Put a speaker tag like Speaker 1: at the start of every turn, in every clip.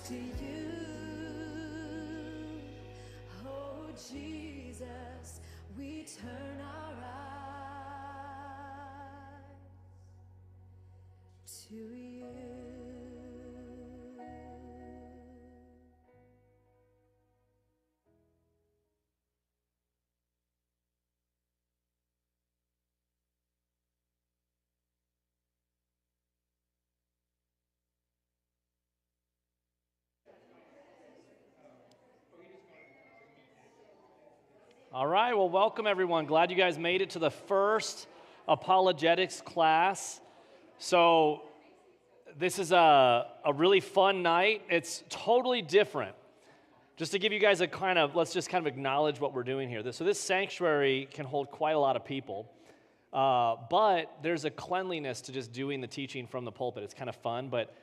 Speaker 1: to you. Oh, Jesus, we turn our eyes to you.
Speaker 2: All right, well, welcome everyone. Glad you guys made it to the first apologetics class. So this is a really fun night. It's totally different. Just to give you guys let's just kind of acknowledge what we're doing here. So this sanctuary can hold quite a lot of people, but there's a cleanliness to just doing the teaching from the pulpit. It's kind of fun, but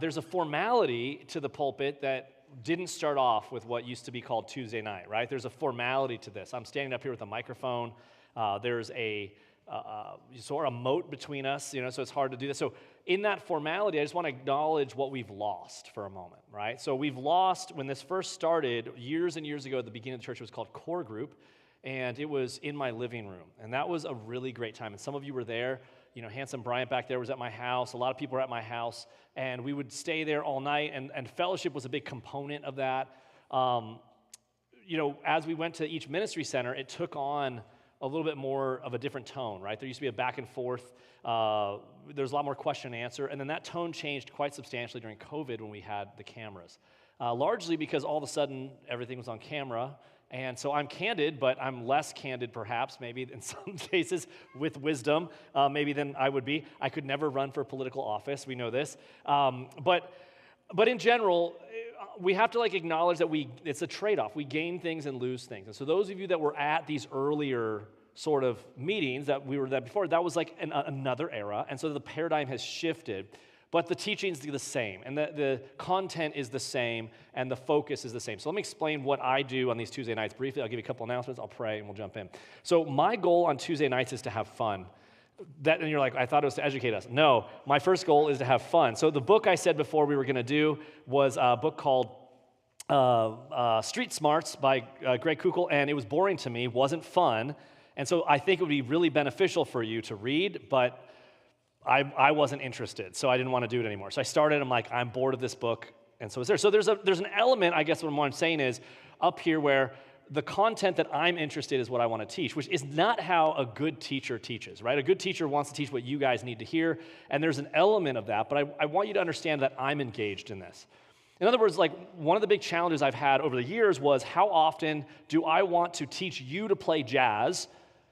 Speaker 2: there's a formality to the pulpit that didn't start off with what used to be called Tuesday night, right? There's a formality to this. I'm standing up here with a microphone. There's a sort of moat between us, so it's hard to do this. So in that formality, I just want to acknowledge what we've lost for a moment, right? So we've lost, when this first started years and years ago at the beginning of the church, it was called Core Group, and it was in my living room. And that was a really great time. And some of you were there. Handsome Bryant back there was at my house. A lot of people were at my house, and we would stay there all night, and fellowship was a big component of that. As we went to each ministry center, it took on a little bit more of a different tone, right? There used to be a back and forth. There's a lot more question and answer, and then that tone changed quite substantially during COVID when we had the cameras, largely because all of a sudden everything was on camera. And so I'm candid, but I'm less candid perhaps, maybe in some cases with wisdom, maybe than I would be. I could never run for political office, we know this. But in general, we have to acknowledge that it's a trade-off. We gain things and lose things. And so those of you that were at these earlier sort of meetings that we were there before, that was another era. And so the paradigm has shifted. But the teaching's the same, and the content is the same, and the focus is the same. So let me explain what I do on these Tuesday nights briefly. I'll give you a couple announcements, I'll pray, and we'll jump in. So my goal on Tuesday nights is to have fun. And you're like, I thought it was to educate us. No, my first goal is to have fun. So the book I said before we were going to do was a book called Street Smarts by Greg Kuchel, and it was boring to me, wasn't fun, and so I think it would be really beneficial for you to read, but I wasn't interested, so I didn't want to do it anymore. So I started, I'm bored of this book, and so it's there. So there's an element, I guess what I'm saying is, up here where the content that I'm interested in is what I want to teach, which is not how a good teacher teaches, right? A good teacher wants to teach what you guys need to hear, and there's an element of that, but I want you to understand that I'm engaged in this. In other words, one of the big challenges I've had over the years was how often do I want to teach you to play jazz,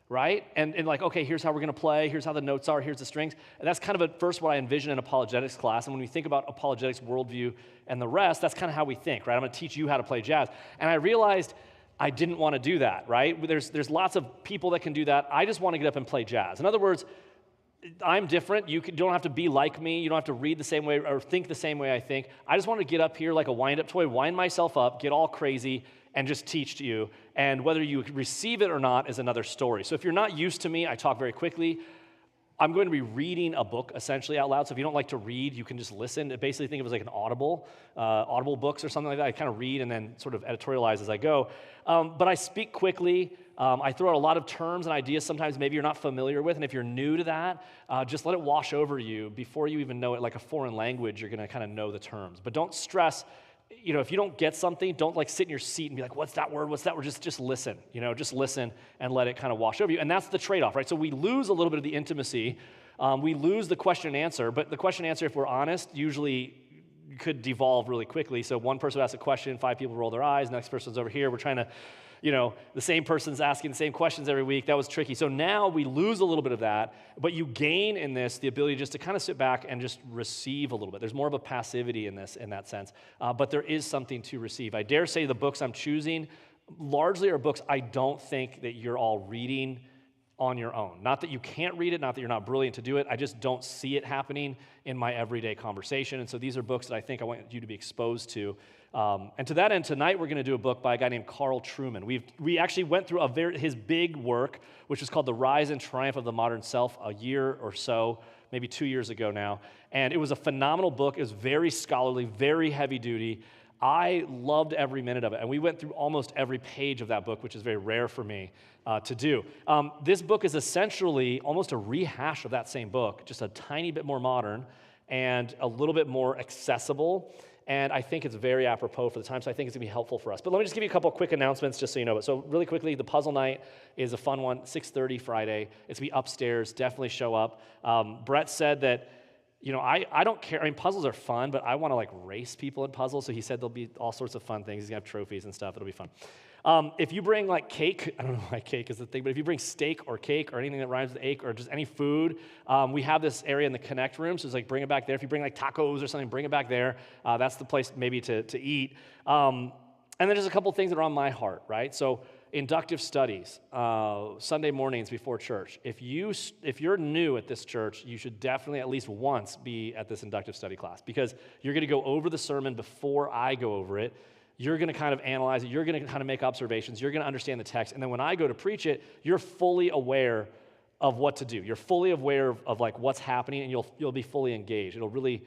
Speaker 2: right? And okay, here's how we're going to play, here's how the notes are, here's the strings. And that's kind of at first what I envision in apologetics class. And when we think about apologetics worldview and the rest, that's kind of how we think, right? I'm going to teach you how to play jazz. And I realized I didn't want to do that, right? There's lots of people that can do that. I just want to get up and play jazz. In other words, I'm different. You don't have to be like me. You don't have to read the same way or think the same way I think. I just want to get up here like a wind-up toy, wind myself up, get all crazy, and just teach to you. And whether you receive it or not is another story. So if you're not used to me, I talk very quickly. I'm going to be reading a book essentially out loud. So if you don't like to read, you can just listen. Basically think of it as like an audible books or something like that. I kind of read and then sort of editorialize as I go. But I speak quickly. I throw out a lot of terms and ideas sometimes maybe you're not familiar with. And if you're new to that, just let it wash over you. Before you even know it, like a foreign language, you're going to kind of know the terms. But don't stress. If you don't get something, don't sit in your seat and be like, what's that word? What's that word? Just listen, just listen and let it kind of wash over you. And that's the trade-off, right? So we lose a little bit of the intimacy. We lose the question and answer, but the question and answer, if we're honest, usually could devolve really quickly. So one person asks a question, 5 people roll their eyes, next person's over here. We're trying to, the same person's asking the same questions every week. That was tricky. So now we lose a little bit of that, but you gain in this the ability just to kind of sit back and just receive a little bit. There's more of a passivity in this, in that sense, but there is something to receive. I dare say the books I'm choosing largely are books I don't think that you're all reading on your own. Not that you can't read it, not that you're not brilliant to do it. I just don't see it happening in my everyday conversation. And so these are books that I think I want you to be exposed to. And to that end, tonight we're going to do a book by a guy named Trueman. We actually went through his big work, which is called The Rise and Triumph of the Modern Self, a year or so maybe 2 years ago now. And it was a phenomenal book. It was very scholarly, very heavy duty. I loved every minute of it. And we went through almost every page of that book, which is very rare for me to do. This book is essentially almost a rehash of that same book, just a tiny bit more modern and a little bit more accessible. And I think it's very apropos for the time, so I think it's going to be helpful for us. But let me just give you a couple quick announcements just so you know. So really quickly, the puzzle night is a fun one, 6:30 Friday. It's going to be upstairs. Definitely show up. Brett said that, I don't care. I mean, puzzles are fun, but I want to, race people in puzzles. So he said there'll be all sorts of fun things. He's going to have trophies and stuff. It'll be fun. If you bring, cake, I don't know why cake is the thing, but if you bring steak or cake or anything that rhymes with ache or just any food, we have this area in the Connect room, so it's bring it back there. If you bring, tacos or something, bring it back there. That's the place maybe to eat. And then there's a couple things that are on my heart, right? So inductive studies, Sunday mornings before church. If you're new at this church, you should definitely at least once be at this inductive study class because you're going to go over the sermon before I go over it. You're going to kind of analyze it. You're going to kind of make observations. You're going to understand the text. And then when I go to preach it, you're fully aware of what to do. You're fully aware of what's happening, and you'll be fully engaged. It'll really,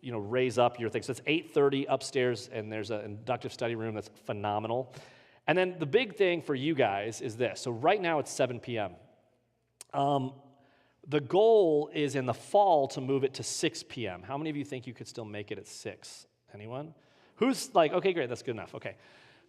Speaker 2: raise up your thing. So it's 8:30 upstairs, and there's an inductive study room that's phenomenal. And then the big thing for you guys is this. So right now it's 7 p.m. The goal is in the fall to move it to 6 p.m. How many of you think you could still make it at 6? Anyone? Who's okay, great, that's good enough. Okay.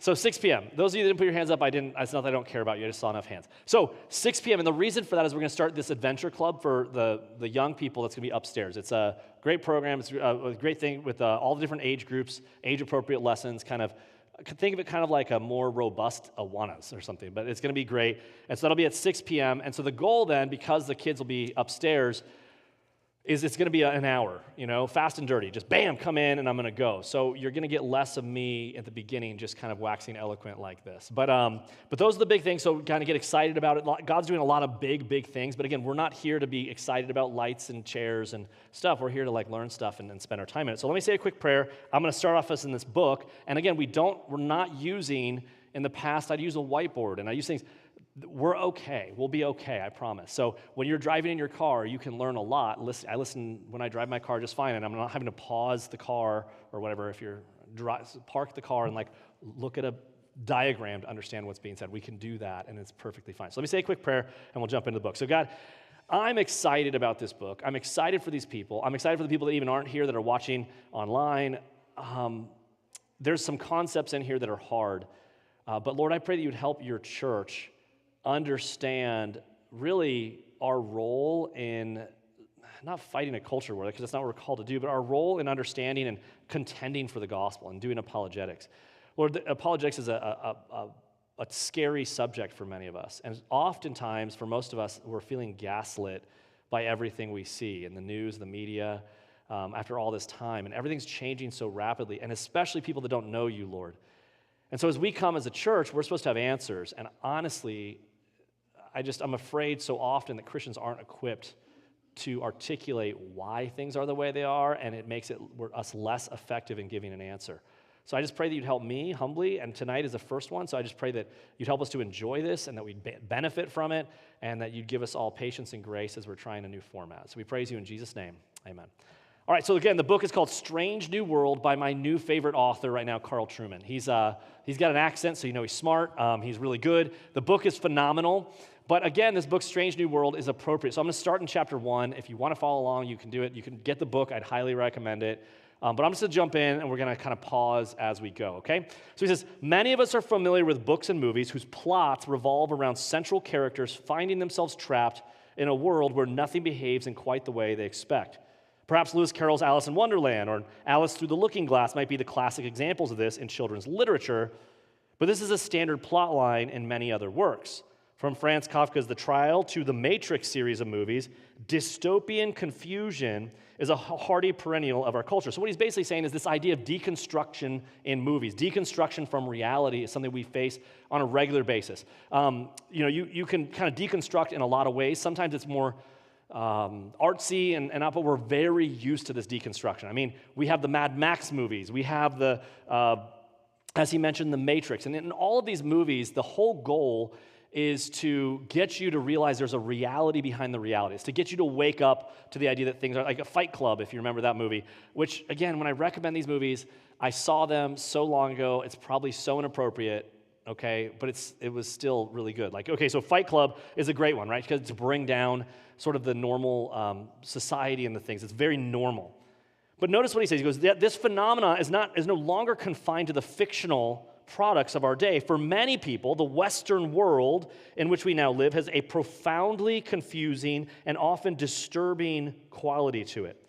Speaker 2: So 6 p.m. Those of you that didn't put your hands up, it's not that I don't care about you, I just saw enough hands. So 6 p.m., and the reason for that is we're going to start this adventure club for the young people that's going to be upstairs. It's a great program. It's a great thing with all the different age groups, age-appropriate lessons, think of it kind of like a more robust Awanas or something, but it's going to be great. And so that'll be at 6 p.m. And so the goal then, because the kids will be upstairs, is it's going to be an hour, fast and dirty. Just bam, come in, and I'm going to go. So you're going to get less of me at the beginning, just kind of waxing eloquent like this. But those are the big things, so kind of get excited about it. God's doing a lot of big things, but again, we're not here to be excited about lights and chairs and stuff. We're here to learn stuff and spend our time in it. So let me say a quick prayer. I'm going to start off us in this book, and again, we're not using, in the past, I'd use a whiteboard, and I use things. We're okay. We'll be okay, I promise. So when you're driving in your car, you can learn a lot. I listen when I drive my car just fine, and I'm not having to pause the car or whatever. If you're park the car and look at a diagram to understand what's being said, we can do that, and it's perfectly fine. So let me say a quick prayer, and we'll jump into the book. So God, I'm excited about this book. I'm excited for these people. I'm excited for the people that even aren't here that are watching online. There's some concepts in here that are hard, but Lord, I pray that you'd help your church understand really our role in not fighting a culture war, because that's not what we're called to do, but our role in understanding and contending for the gospel and doing apologetics. Lord, apologetics is a scary subject for many of us, and oftentimes for most of us, we're feeling gaslit by everything we see in the news, the media, after all this time, and everything's changing so rapidly, and especially people that don't know you, Lord. And so as we come as a church, we're supposed to have answers, and honestly, I'm afraid so often that Christians aren't equipped to articulate why things are the way they are, and it makes us less effective in giving an answer. So I just pray that you'd help me humbly, and tonight is the first one, so I just pray that you'd help us to enjoy this and that we'd benefit from it, and that you'd give us all patience and grace as we're trying a new format. So we praise you in Jesus' name. Amen. All right, so again, the book is called Strange New World by my new favorite author right now, Carl Trueman. He's got an accent, so he's smart. He's really good. The book is phenomenal. But again, this book, Strange New World, is appropriate. So I'm going to start in chapter 1. If you want to follow along, you can do it. You can get the book. I'd highly recommend it. But I'm just going to jump in, and we're going to kind of pause as we go, okay? So he says, many of us are familiar with books and movies whose plots revolve around central characters finding themselves trapped in a world where nothing behaves in quite the way they expect. Perhaps Lewis Carroll's Alice in Wonderland or Alice Through the Looking Glass might be the classic examples of this in children's literature, but this is a standard plot line in many other works. From Franz Kafka's The Trial to the Matrix series of movies, dystopian confusion is a hardy perennial of our culture. So what he's basically saying is this idea of deconstruction in movies, deconstruction from reality is something we face on a regular basis. You can kind of deconstruct in a lot of ways. Sometimes it's more artsy and not, but we're very used to this deconstruction. I mean, we have the Mad Max movies. We have as he mentioned, the Matrix. And in all of these movies, the whole goal is to get you to realize there's a reality behind the reality. It's to get you to wake up to the idea that things are like a Fight Club, if you remember that movie, which, again, when I recommend these movies, I saw them so long ago, it's probably so inappropriate, okay, but it was still really good. Like, okay, so Fight Club is a great one, right, because to bring down sort of the normal society and the things. It's very normal. But notice what he says. He goes, this phenomena is no longer confined to the fictional products of our day. For many people, the Western world in which we now live has a profoundly confusing and often disturbing quality to it.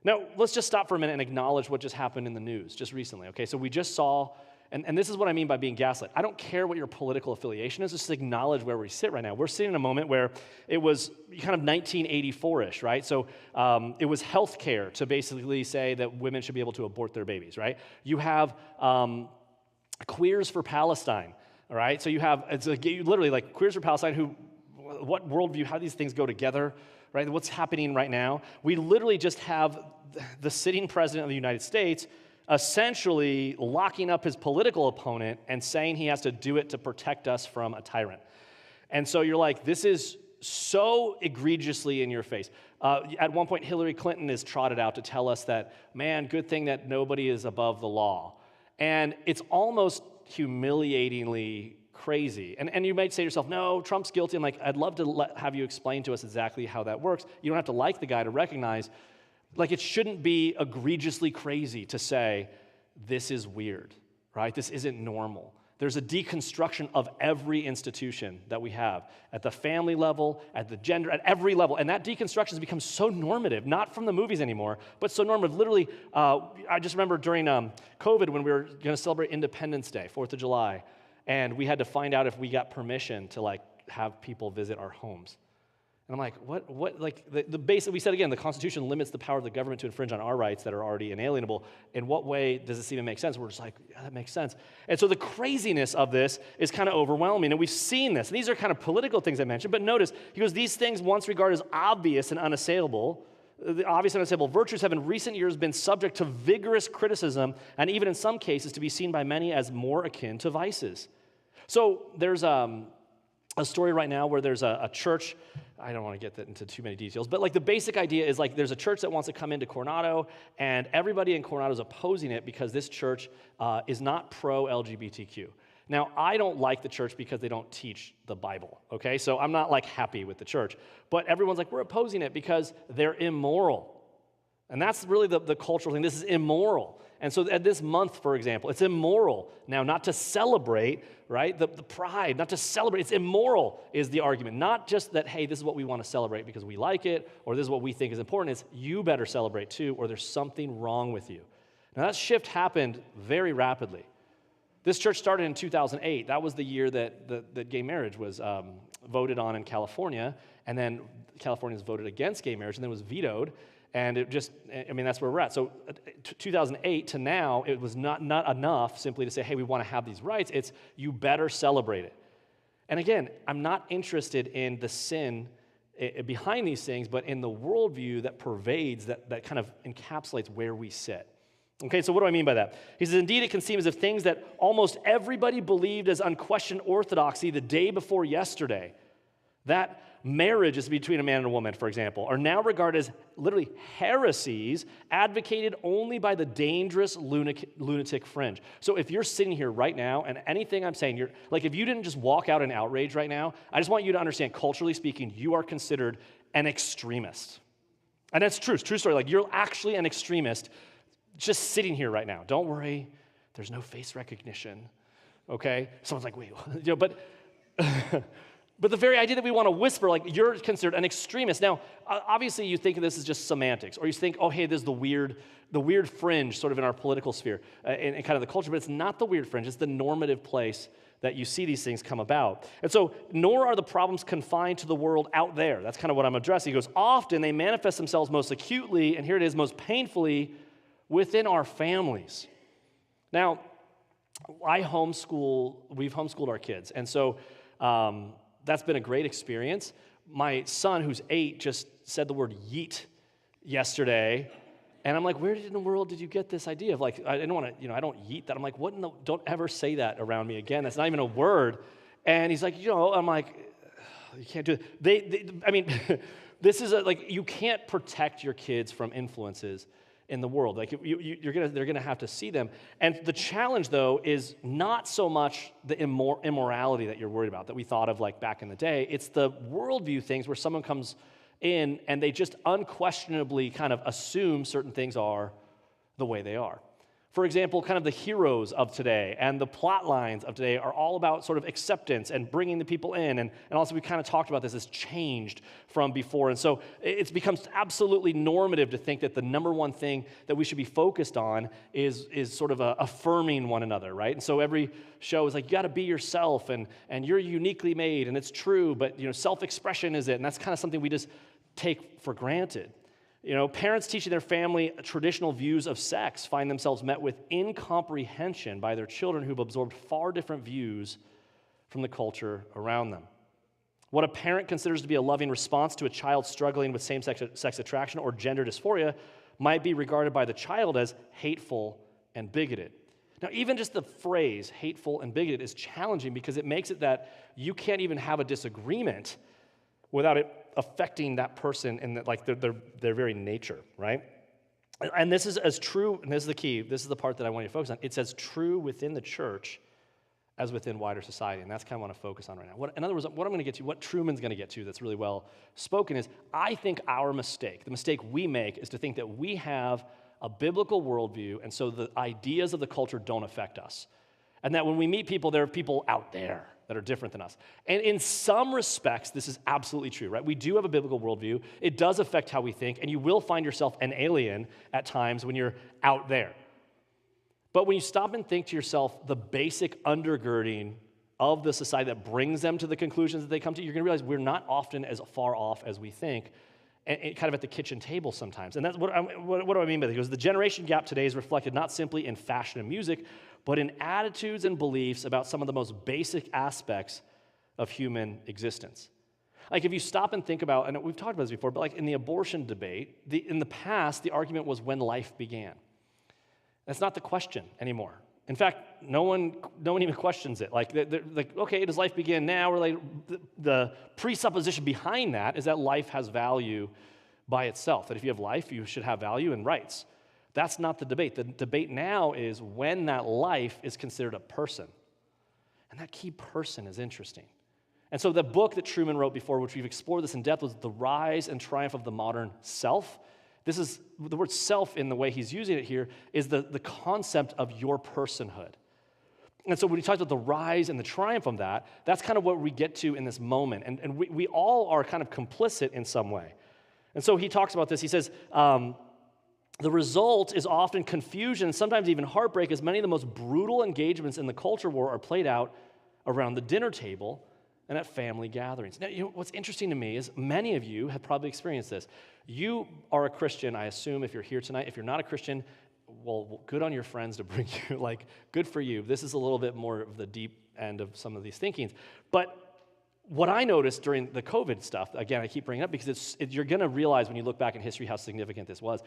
Speaker 2: Now, let's just stop for a minute and acknowledge what just happened in the news just recently, okay? So we just saw, and this is what I mean by being gaslit. I don't care what your political affiliation is, just acknowledge where we sit right now. We're sitting in a moment where it was kind of 1984-ish, right? So it was health care to basically say that women should be able to abort their babies, right? You have Queers for Palestine, all right? So you have, literally like Queers for Palestine, what worldview, how these things go together, right? What's happening right now? We literally just have the sitting president of the United States essentially locking up his political opponent and saying he has to do it to protect us from a tyrant. And so you're like, this is so egregiously in your face. At one point, Hillary Clinton is trotted out to tell us that, man, good thing that nobody is above the law. And it's almost humiliatingly crazy. And you might say to yourself, no, Trump's guilty. I'm like, I'd love to have you explain to us exactly how that works. You don't have to like the guy to recognize, like, it shouldn't be egregiously crazy to say, this is weird, right? This isn't normal. There's a deconstruction of every institution that we have at the family level, at the gender, at every level. And that deconstruction has become so normative, not from the movies anymore, but so normative. Literally, I just remember during COVID when we were going to celebrate Independence Day, 4th of July, and we had to find out if we got permission to, like, have people visit our homes. And I'm like, what, like, the basic, we said again, the Constitution limits the power of the government to infringe on our rights that are already inalienable. In what way does this even make sense? We're just like, yeah, that makes sense. And so the craziness of this is kind of overwhelming, and we've seen this. And these are kind of political things I mentioned, but notice, he goes, these things once regarded as obvious and unassailable, the obvious and unassailable virtues have in recent years been subject to vigorous criticism, and even in some cases to be seen by many as more akin to vices. So there's a story right now where there's a church. I don't want to get that into too many details, but like the basic idea is like there's a church that wants to come into Coronado, and everybody in Coronado is opposing it because this church is not pro-LGBTQ. Now, I don't like the church because they don't teach the Bible, okay? So I'm not like happy with the church, but everyone's like, we're opposing it because they're immoral. And that's really the cultural thing. This is immoral. And so at this month, for example, it's immoral now not to celebrate, right, the pride, not to celebrate. It's immoral is the argument. Not just that, hey, this is what we want to celebrate because we like it, or this is what we think is important. It's you better celebrate too, or there's something wrong with you. Now that shift happened very rapidly. This church started in 2008. That was the year that gay marriage was voted on in California, and then Californians voted against gay marriage, and then it was vetoed. And it just, I mean, that's where we're at. So 2008 to now, it was not enough simply to say, hey, we want to have these rights. It's, you better celebrate it. And again, I'm not interested in the sin behind these things, but in the worldview that pervades, that kind of encapsulates where we sit. Okay, so what do I mean by that? He says, indeed, it can seem as if things that almost everybody believed as unquestioned orthodoxy the day before yesterday, that marriage is between a man and a woman, for example, are now regarded as literally heresies advocated only by the dangerous lunatic fringe. So if you're sitting here right now and anything I'm saying, you're like, if you didn't just walk out in outrage right now, I just want you to understand, culturally speaking, you are considered an extremist. And that's true. It's a true story. Like, you're actually an extremist just sitting here right now. Don't worry. There's no face recognition. Okay? Someone's like, wait, but But the very idea that we want to whisper, like, you're considered an extremist. Now, obviously, you think of this as just semantics, or you think, oh, hey, there's the weird fringe sort of in our political sphere and kind of the culture, but it's not the weird fringe. It's the normative place that you see these things come about. And so, nor are the problems confined to the world out there. That's kind of what I'm addressing. He goes, often they manifest themselves most acutely, and here it is, most painfully, within our families. Now, we've homeschooled our kids, and so that's been a great experience. My son, who's 8, just said the word yeet yesterday, and I'm like, where in the world did you get this idea of, like, I didn't want to, I don't yeet that. I'm like, don't ever say that around me again. That's not even a word. And he's like, I'm like, you can't do it. I mean, this is like, you can't protect your kids from influences in the world. Like they're gonna have to see them. And the challenge, though, is not so much the immorality that you're worried about, that we thought of like back in the day. It's the worldview things where someone comes in and they just unquestionably kind of assume certain things are the way they are. For example, kind of the heroes of today and the plot lines of today are all about sort of acceptance and bringing the people in. And also we kind of talked about this as changed from before. And so it's become absolutely normative to think that the number one thing that we should be focused on is sort of affirming one another, right? And so every show is like, you got to be yourself and you're uniquely made and it's true, but self-expression is it. And that's kind of something we just take for granted. Parents teaching their family traditional views of sex find themselves met with incomprehension by their children who've absorbed far different views from the culture around them. What a parent considers to be a loving response to a child struggling with same-sex attraction or gender dysphoria might be regarded by the child as hateful and bigoted. Now, even just the phrase hateful and bigoted is challenging because it makes it that you can't even have a disagreement without it affecting that person in their very nature, right? And this is as true, and this is the key, this is the part that I want you to focus on. It's as true within the church as within wider society, and that's kind of what I want to focus on right now. In other words, what I'm going to get to, what Trueman's going to get to that's really well spoken is, I think our mistake, the mistake we make, is to think that we have a biblical worldview, and so the ideas of the culture don't affect us. And that when we meet people, there are people out there that are different than us. And in some respects, this is absolutely true, right? We do have a biblical worldview. It does affect how we think, and you will find yourself an alien at times when you're out there. But when you stop and think to yourself the basic undergirding of the society that brings them to the conclusions that they come to, you're going to realize we're not often as far off as we think, and kind of at the kitchen table sometimes. And that's what do I mean by that? Because the generation gap today is reflected not simply in fashion and music, but in attitudes and beliefs about some of the most basic aspects of human existence. Like if you stop and think about, and we've talked about this before, but like in the abortion debate, in the past, the argument was when life began. That's not the question anymore. In fact, no one even questions it. Like, okay, does life begin now? Or like the presupposition behind that is that life has value by itself. That if you have life, you should have value and rights. That's not the debate. The debate now is when that life is considered a person. And that key person is interesting. And so the book that Trueman wrote before, which we've explored this in depth, was The Rise and Triumph of the Modern Self. This is, the word self in the way he's using it here, is the concept of your personhood. And so when he talks about the rise and the triumph of that, that's kind of what we get to in this moment. And we all are kind of complicit in some way. And so he talks about this. He says, the result is often confusion and sometimes even heartbreak, as many of the most brutal engagements in the culture war are played out around the dinner table and at family gatherings. Now, what's interesting to me is many of you have probably experienced this. You are a Christian, I assume, if you're here tonight. If you're not a Christian, well, good on your friends to bring you, good for you. This is a little bit more of the deep end of some of these thinkings. But what I noticed during the COVID stuff, again, I keep bringing it up because you're going to realize when you look back in history how significant this was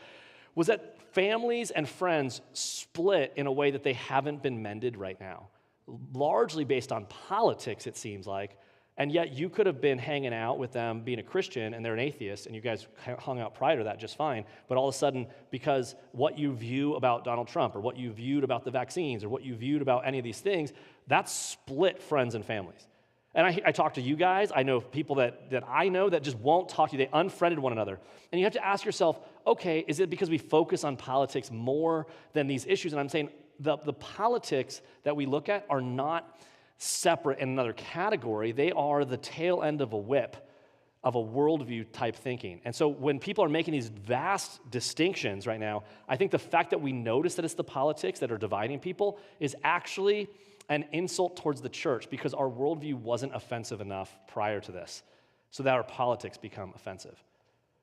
Speaker 2: that families and friends split in a way that they haven't been mended right now, largely based on politics, it seems like. And yet you could have been hanging out with them being a Christian and they're an atheist, and you guys hung out prior to that just fine, but all of a sudden, because what you view about Donald Trump or what you viewed about the vaccines or what you viewed about any of these things, that split friends and families. And I talk to you guys. I know people that I know that just won't talk to you. They unfriended one another. And you have to ask yourself, okay, is it because we focus on politics more than these issues? And I'm saying the politics that we look at are not separate in another category. They are the tail end of a whip of a worldview type thinking. And so when people are making these vast distinctions right now, I think the fact that we notice that it's the politics that are dividing people is actually an insult towards the church, because our worldview wasn't offensive enough prior to this, so that our politics become offensive.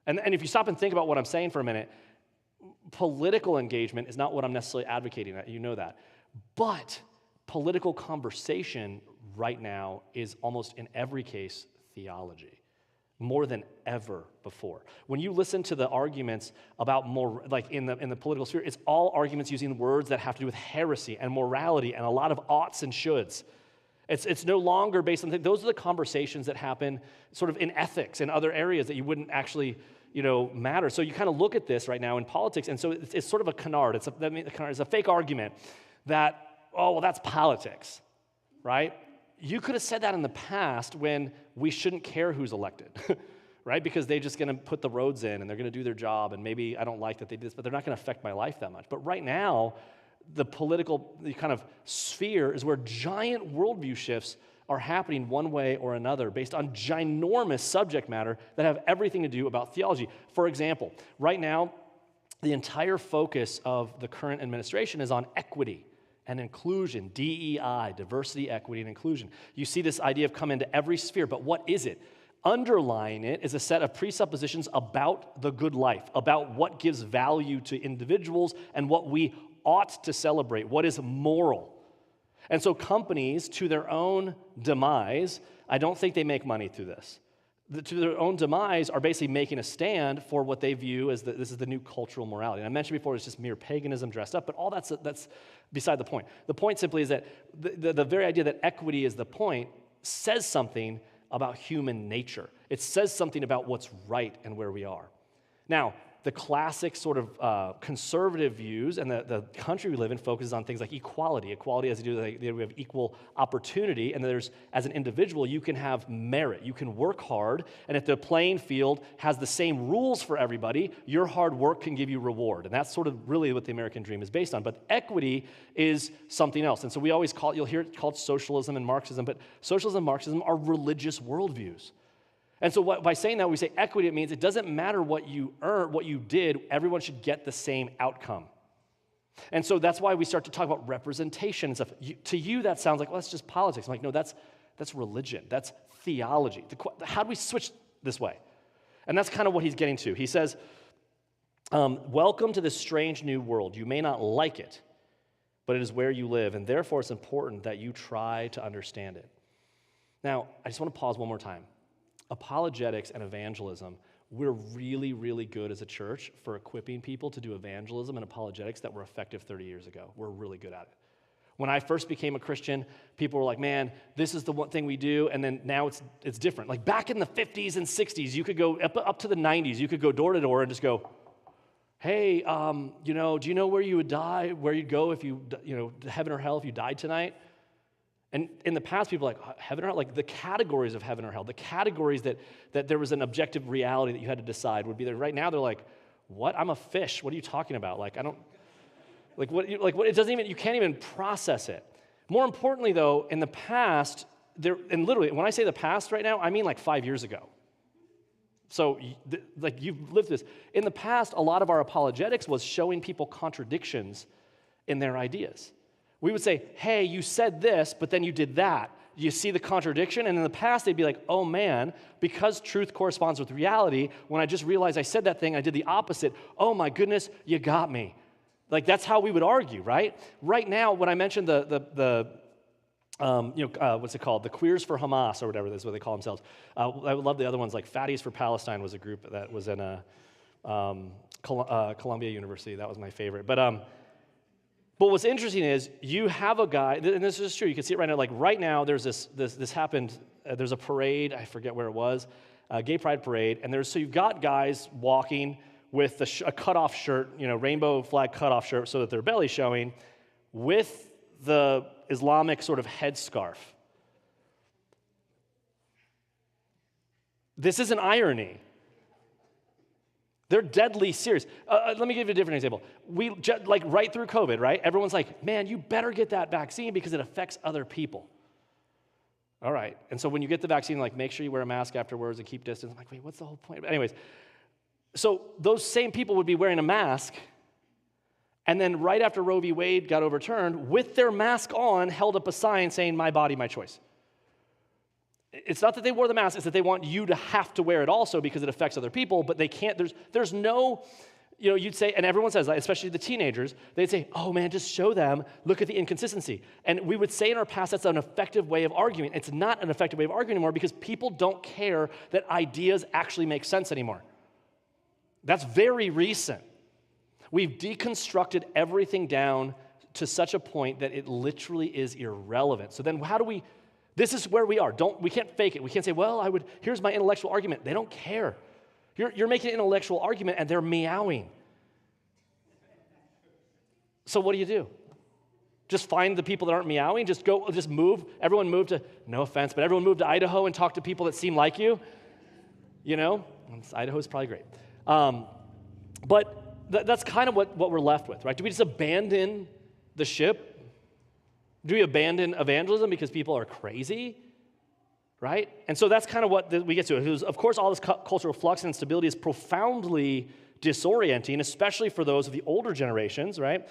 Speaker 2: And if you stop and think about what I'm saying for a minute, political engagement is not what I'm necessarily advocating, you know that. But political conversation right now is almost in every case theology, more than ever before. When you listen to the arguments about more, like in the political sphere, it's all arguments using words that have to do with heresy and morality and a lot of oughts and shoulds. It's no longer based on, those are the conversations that happen sort of in ethics and other areas that you wouldn't actually, matter. So you kind of look at this right now in politics, and so it's sort of a canard. It's a fake argument that, oh, well, that's politics, right? You could have said that in the past when we shouldn't care who's elected, right? Because they're just going to put the roads in and they're going to do their job, and maybe I don't like that they did this, but they're not going to affect my life that much. But right now, the kind of sphere is where giant worldview shifts are happening one way or another based on ginormous subject matter that have everything to do about theology. For example, right now, the entire focus of the current administration is on equity and inclusion, DEI, diversity, equity, and inclusion. You see this idea of come into every sphere, but what is it? Underlying it is a set of presuppositions about the good life, about what gives value to individuals and what we ought to celebrate, what is moral. And so companies, to their own demise, I don't think they make money through this. To their own demise are basically making a stand for what they view as this is the new cultural morality. And I mentioned before it's just mere paganism dressed up, but all that's beside the point. The point simply is that the very idea that equity is the point says something about human nature. It says something about what's right and where we are. Now, the classic sort of conservative views and the country we live in focuses on things like equality. Equality has to do with we have equal opportunity, and there's, as an individual, you can have merit. You can work hard, and if the playing field has the same rules for everybody, your hard work can give you reward. And that's sort of really what the American dream is based on. But equity is something else. And so we always you'll hear it called socialism and Marxism, but socialism and Marxism are religious worldviews. And so by saying that, we say equity, it means it doesn't matter what you earned, what you did, everyone should get the same outcome. And so that's why we start to talk about representation and stuff. To you, that sounds like, well, that's just politics. I'm like, no, that's religion. That's theology. How do we switch this way? And that's kind of what he's getting to. He says, welcome to this strange new world. You may not like it, but it is where you live, and therefore it's important that you try to understand it. Now, I just want to pause one more time. Apologetics and evangelism, we're really, really good as a church for equipping people to do evangelism and apologetics that were effective 30 years ago. We're really good at it. When I first became a Christian, people were like, man, this is the one thing we do, and then now it's different. Like back in the 50s and 60s, you could go up to the 90s, you could go door to door and just go, hey, do you know where you would die, where you'd go if you, heaven or hell if you died tonight? And in the past, people were like, heaven or hell, like the categories of heaven or hell, the categories that there was an objective reality that you had to decide would be there. Right now, they're like, what? I'm a fish. What are you talking about? Like, I don't, like what, it doesn't even, you can't even process it. More importantly, though, in the past, and literally, when I say the past right now, I mean like 5 years ago. So, like, you've lived this. In the past, a lot of our apologetics was showing people contradictions in their ideas. We would say, hey, you said this, but then you did that. You see the contradiction? And in the past, they'd be like, oh man, because truth corresponds with reality, when I just realized I said that thing, I did the opposite. Oh my goodness, you got me. Like, that's how we would argue, right? Right now, when I mentioned what's it called? The Queers for Hamas, or whatever that's what they call themselves. I love the other ones, like Fatties for Palestine was a group that was in Columbia University. That was my favorite. But what's interesting is you have a guy, and this is true, you can see it right now, like right now there's this happened, there's a parade, I forget where it was, a gay pride parade, and so you've got guys walking with a cutoff shirt, rainbow flag cutoff shirt so that their belly's showing, with the Islamic sort of headscarf. This is an irony. They're deadly serious. Let me give you a different example. Like right through COVID, right? Everyone's like, man, you better get that vaccine because it affects other people. All right. And so when you get the vaccine, like make sure you wear a mask afterwards and keep distance. I'm like, wait, what's the whole point? But anyways, so those same people would be wearing a mask, and then right after Roe v. Wade got overturned, with their mask on, held up a sign saying, my body, my choice. It's not that they wore the mask, it's that they want you to have to wear it also because it affects other people, but they can't, there's no, you'd say, and everyone says that, especially the teenagers, they'd say, oh man, just show them, look at the inconsistency. And we would say in our past that's an effective way of arguing. It's not an effective way of arguing anymore because people don't care that ideas actually make sense anymore. That's very recent. We've deconstructed everything down to such a point that it literally is irrelevant. So then how do we This is where we are. We can't fake it. We can't say, well, here's my intellectual argument. They don't care. You're making an intellectual argument and they're meowing. So what do? Just find the people that aren't meowing? Just move? Everyone move to, no offense, but everyone move to Idaho and talk to people that seem like you? You know? Idaho's probably great. But that's kind of what we're left with, right? Do we just abandon the ship? Do we abandon evangelism because people are crazy? Right? And so that's kind of what we get to. Of course, all this cultural flux and instability is profoundly disorienting, especially for those of the older generations, right?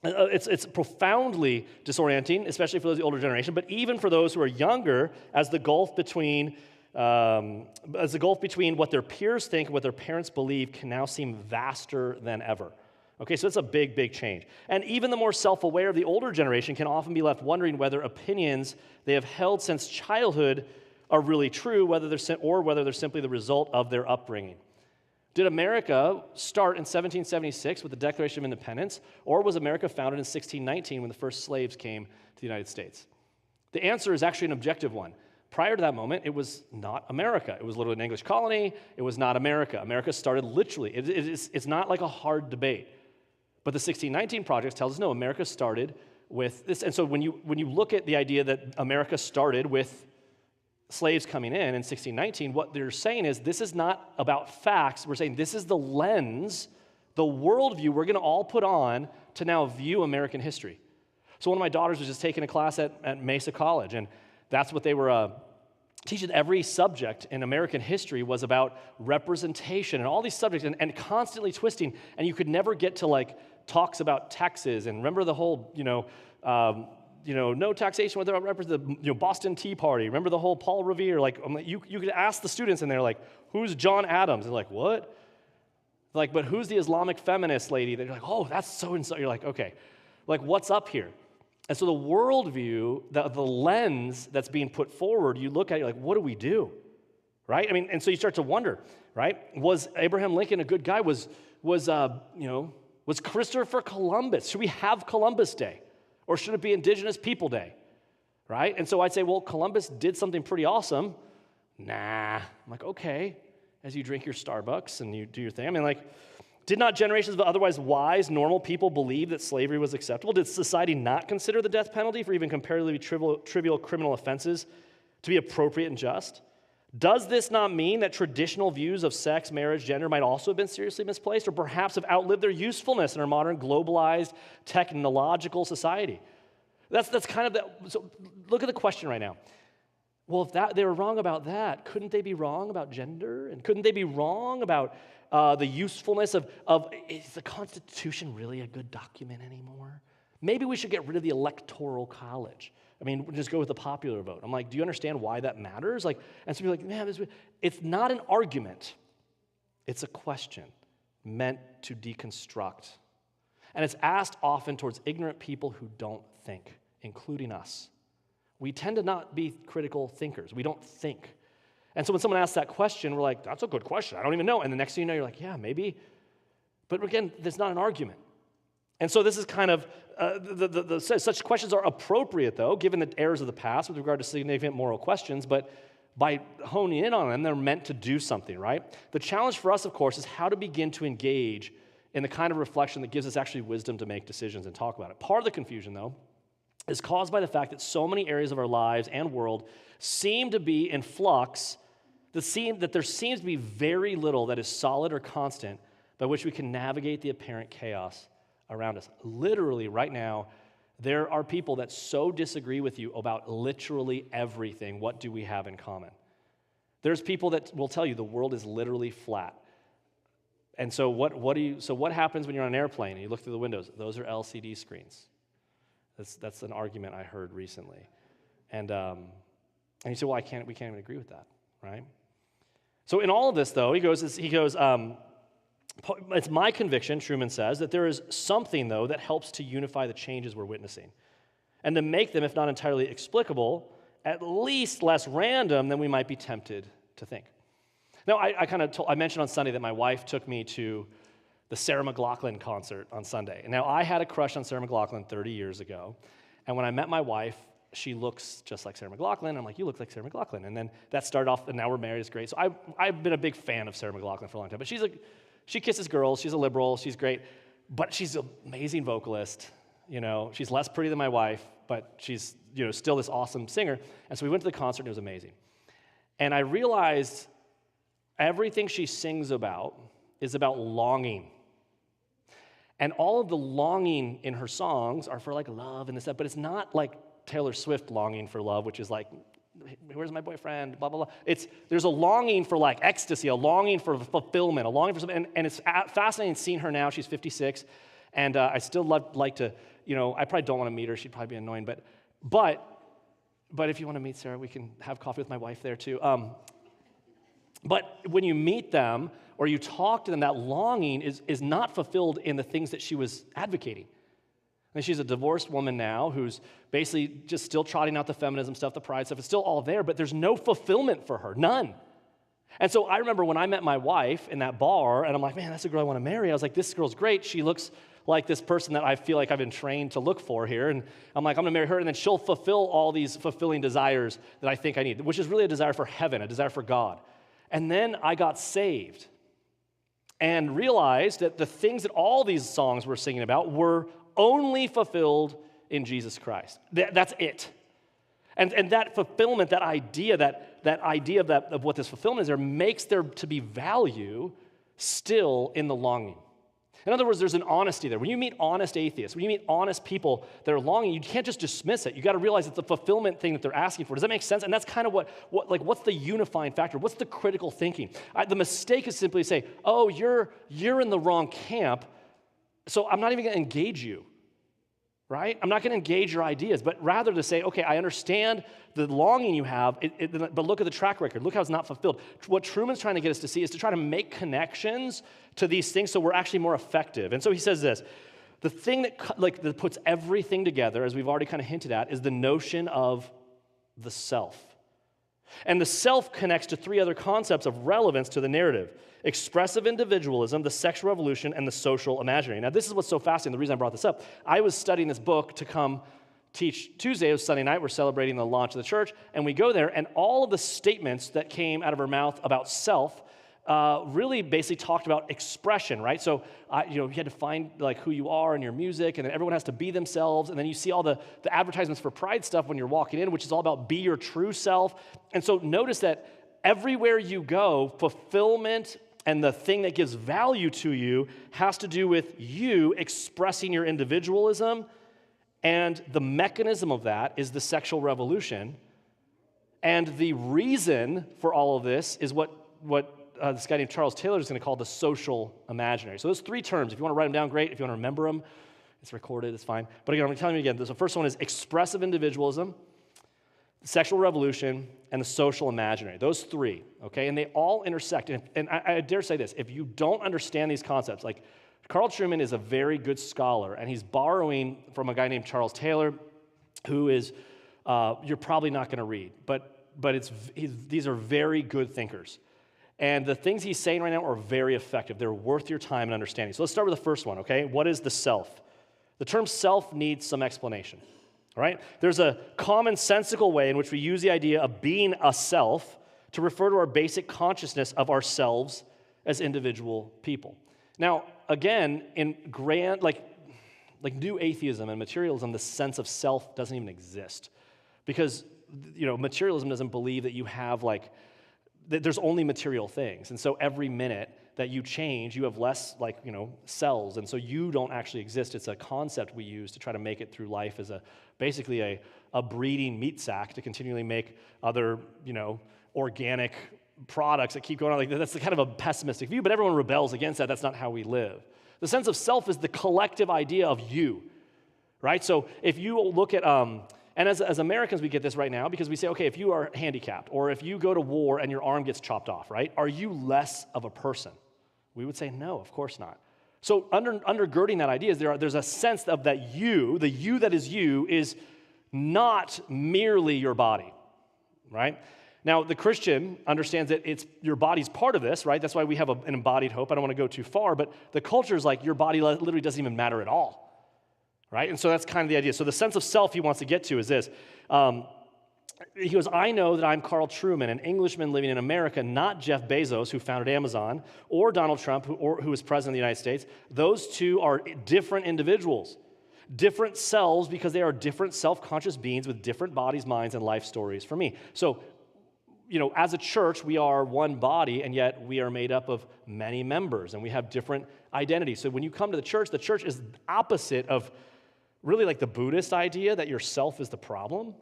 Speaker 2: It's profoundly disorienting, especially for those of the older generation, but even for those who are younger, as the gulf between what their peers think and what their parents believe can now seem vaster than ever. Okay, so it's a big, big change. And even the more self-aware of the older generation can often be left wondering whether opinions they have held since childhood are really true, whether they're simply the result of their upbringing. Did America start in 1776 with the Declaration of Independence, or was America founded in 1619 when the first slaves came to the United States? The answer is actually an objective one. Prior to that moment, it was not America. It was literally an English colony. It was not America. America started literally. It's not like a hard debate. But the 1619 Project tells us, no, America started with this. And so when you look at the idea that America started with slaves coming in 1619, what they're saying is this is not about facts. We're saying this is the lens, the worldview we're going to all put on to now view American history. So one of my daughters was just taking a class at Mesa College, and that's what they were teaching. Every subject in American history was about representation and all these subjects and constantly twisting, and you could never get to like talks about taxes and remember the whole, no taxation without representation, the Boston Tea Party. Remember the whole Paul Revere? Like you could ask the students and they're like, who's John Adams? And they're like, what? Like, but who's the Islamic feminist lady? They're like, oh, that's so-and-so. You're like, okay, like what's up here? And so the worldview, the lens that's being put forward, you look at it, you're like, what do we do? Right? I mean, and so you start to wonder, right? Was Abraham Lincoln a good guy? Was Christopher Columbus? Should we have Columbus Day? Or should it be Indigenous People Day? Right? And so I'd say, well, Columbus did something pretty awesome. Nah. I'm like, okay, as you drink your Starbucks and you do your thing. I mean, like, did not generations of otherwise wise, normal people believe that slavery was acceptable? Did society not consider the death penalty for even comparatively trivial criminal offenses to be appropriate and just? Does this not mean that traditional views of sex, marriage, gender might also have been seriously misplaced or perhaps have outlived their usefulness in our modern globalized technological society? That's kind of the, so look at the question right now. Well, if they were wrong about that, couldn't they be wrong about gender? And couldn't they be wrong about the usefulness of is the Constitution really a good document anymore? Maybe we should get rid of the Electoral College. I mean, just go with the popular vote. I'm like, do you understand why that matters? Like, and some people are like, man, it's not an argument. It's a question meant to deconstruct. And it's asked often towards ignorant people who don't think, including us. We tend to not be critical thinkers. We don't think. And so when someone asks that question, we're like, that's a good question. I don't even know. And the next thing you know, you're like, yeah, maybe. But again, there's not an argument. And so this is kind of, such questions are appropriate, though, given the errors of the past with regard to significant moral questions, but by honing in on them, they're meant to do something, right? The challenge for us, of course, is how to begin to engage in the kind of reflection that gives us actually wisdom to make decisions and talk about it. Part of the confusion, though, is caused by the fact that so many areas of our lives and world seem to be in flux, that there seems to be very little that is solid or constant by which we can navigate the apparent chaos around us. Literally, right now, there are people that so disagree with you about literally everything. What do we have in common? There's people that will tell you the world is literally flat. And so what happens when you're on an airplane and you look through the windows? Those are LCD screens. That's an argument I heard recently. And you say, well, we can't even agree with that, right? So in all of this, though, he goes, it's my conviction, Trueman says, that there is something, though, that helps to unify the changes we're witnessing and to make them, if not entirely explicable, at least less random than we might be tempted to think. Now, I mentioned on Sunday that my wife took me to the Sarah McLachlan concert on Sunday. And now, I had a crush on Sarah McLachlan 30 years ago, and when I met my wife, she looks just like Sarah McLachlan. I'm like, you look like Sarah McLachlan. And then that started off, and now we're married. It's great. So I've been a big fan of Sarah McLachlan for a long time. But she kisses girls. She's a liberal. She's great. But she's an amazing vocalist. She's less pretty than my wife, but she's, still this awesome singer. And so we went to the concert, and it was amazing. And I realized everything she sings about is about longing. And all of the longing in her songs are for like love and this, that, but it's not like Taylor Swift longing for love, which is like, where's my boyfriend, blah, blah, blah. There's a longing for like ecstasy, a longing for fulfillment, a longing for something, and it's fascinating seeing her now. She's 56, and I still like to, I probably don't want to meet her. She'd probably be annoying, but if you want to meet Sarah, we can have coffee with my wife there too. But when you meet them or you talk to them, that longing is not fulfilled in the things that she was advocating. And she's a divorced woman now who's basically just still trotting out the feminism stuff, the pride stuff. It's still all there, but there's no fulfillment for her, none. And so I remember when I met my wife in that bar, and I'm like, man, that's the girl I want to marry. I was like, this girl's great. She looks like this person that I feel like I've been trained to look for here. And I'm like, I'm going to marry her, and then she'll fulfill all these fulfilling desires that I think I need, which is really a desire for heaven, a desire for God. And then I got saved and realized that the things that all these songs were singing about were only fulfilled in Jesus Christ. That's it. And that fulfillment, that idea of what this fulfillment is there makes there to be value still in the longing. In other words, there's an honesty there. When you meet honest atheists, when you meet honest people that are longing, you can't just dismiss it. You got to realize it's the fulfillment thing that they're asking for. Does that make sense? And that's kind of what's the unifying factor? What's the critical thinking? The mistake is simply to say, oh, you're in the wrong camp, so I'm not even going to engage you, right? I'm not going to engage your ideas, but rather to say, okay, I understand the longing you have, but look at the track record. Look how it's not fulfilled. What Trueman's trying to get us to see is to try to make connections to these things so we're actually more effective. And so he says this, the thing that puts everything together, as we've already kind of hinted at, is the notion of the self. And the self connects to three other concepts of relevance to the narrative: expressive individualism, the sexual revolution, and the social imaginary. Now, this is what's so fascinating. The reason I brought this up, I was studying this book to come teach Tuesday. It was Sunday night. We're celebrating the launch of the church, and we go there, and all of the statements that came out of her mouth about self really basically talked about expression, right? So, you had to find like who you are in your music, and then everyone has to be themselves, and then you see all the advertisements for pride stuff when you're walking in, which is all about be your true self. And so notice that everywhere you go, fulfillment and the thing that gives value to you has to do with you expressing your individualism, and the mechanism of that is the sexual revolution. And the reason for all of this is what this guy named Charles Taylor is going to call the social imaginary. So those three terms, if you want to write them down, great. If you want to remember them, it's recorded, it's fine. But again, I'm going to tell you again. The first one is expressive individualism, the sexual revolution, and the social imaginary. Those three, okay? And they all intersect. And I dare say this, if you don't understand these concepts, like Carl Trueman is a very good scholar, and he's borrowing from a guy named Charles Taylor, who is, you're probably not going to read, but these are very good thinkers. And the things he's saying right now are very effective. They're worth your time and understanding. So let's start with the first one, okay? What is the self? The term self needs some explanation, all right? There's a commonsensical way in which we use the idea of being a self to refer to our basic consciousness of ourselves as individual people. Now, again, in grand, like new atheism and materialism, the sense of self doesn't even exist. Because, materialism doesn't believe that you have that there's only material things. And so every minute that you change, you have less cells. And so you don't actually exist. It's a concept we use to try to make it through life as basically a breeding meat sack to continually make other, organic products that keep going on. That's kind of a pessimistic view, but everyone rebels against that. That's not how we live. The sense of self is the collective idea of you, right? So if you look at, and as Americans, we get this right now because we say, okay, if you are handicapped or if you go to war and your arm gets chopped off, right, are you less of a person? We would say, no, of course not. So undergirding that idea is there's a sense of that you, the you that is not merely your body, right? Now, the Christian understands that your body's part of this, right? That's why we have an embodied hope. I don't want to go too far, but the culture is like your body literally doesn't even matter at all. right? And so that's kind of the idea. So the sense of self he wants to get to is this. He goes, I know that I'm Carl Trueman, an Englishman living in America, not Jeff Bezos, who founded Amazon, or Donald Trump, who is president of the United States. Those two are different individuals, different selves, because they are different self-conscious beings with different bodies, minds, and life stories for me. So, as a church, we are one body, and yet we are made up of many members, and we have different identities. So when you come to the church is opposite of really like the Buddhist idea that your self is the problem.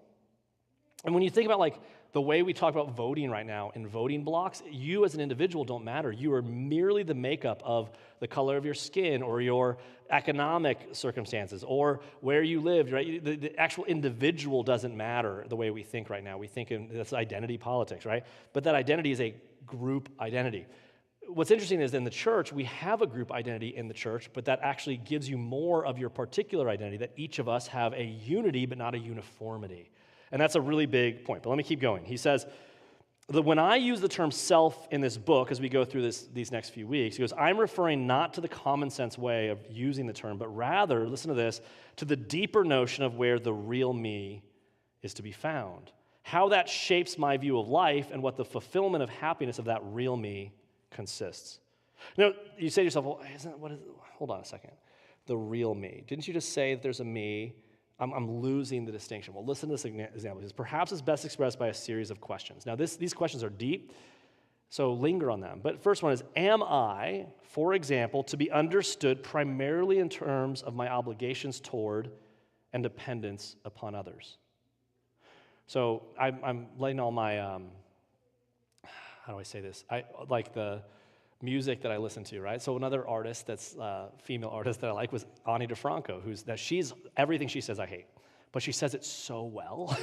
Speaker 2: And when you think about like the way we talk about voting right now in voting blocks, you as an individual don't matter. You are merely the makeup of the color of your skin or your economic circumstances or where you live, right? The actual individual doesn't matter the way we think right now. We think that's identity politics, right? But that identity is a group identity. What's interesting is in the church, we have a group identity in the church, but that actually gives you more of your particular identity, that each of us have a unity but not a uniformity. And that's a really big point. But let me keep going. He says that when I use the term self in this book, as we go through these next few weeks, he goes, I'm referring not to the common sense way of using the term, but rather, listen to this, to the deeper notion of where the real me is to be found, how that shapes my view of life, and what the fulfillment of happiness of that real me consists. Now, you say to yourself, well, hold on a second. The real me. Didn't you just say that there's a me? I'm losing the distinction. Well, listen to this example. It says, perhaps it's best expressed by a series of questions. Now, these questions are deep, so linger on them. But first one is, am I, for example, to be understood primarily in terms of my obligations toward and dependence upon others? So I'm letting all my, how do I say this? I like the music that I listen to, right? So another artist that's female artist that I like was Ani DeFranco, she's everything she says I hate, but she says it so well.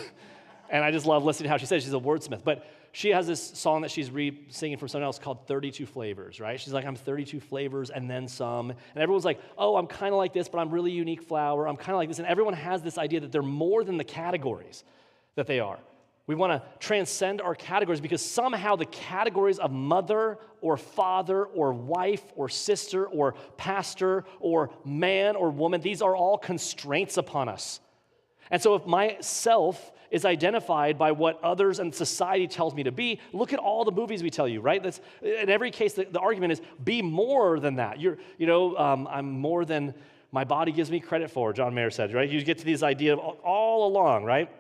Speaker 2: And I just love listening to how she says she's a wordsmith. But she has this song that she's singing from someone else called 32 Flavors, right? She's like, I'm 32 flavors and then some. And everyone's like, oh, I'm kind of like this, but I'm really unique flower. I'm kind of like this. And everyone has this idea that they're more than the categories that they are. We want to transcend our categories because somehow the categories of mother or father or wife or sister or pastor or man or woman, these are all constraints upon us. And so if myself is identified by what others and society tells me to be, look at all the movies we tell you, right? In every case, the argument is be more than that. I'm more than my body gives me credit for, John Mayer said, right? You get to this idea of all along, right?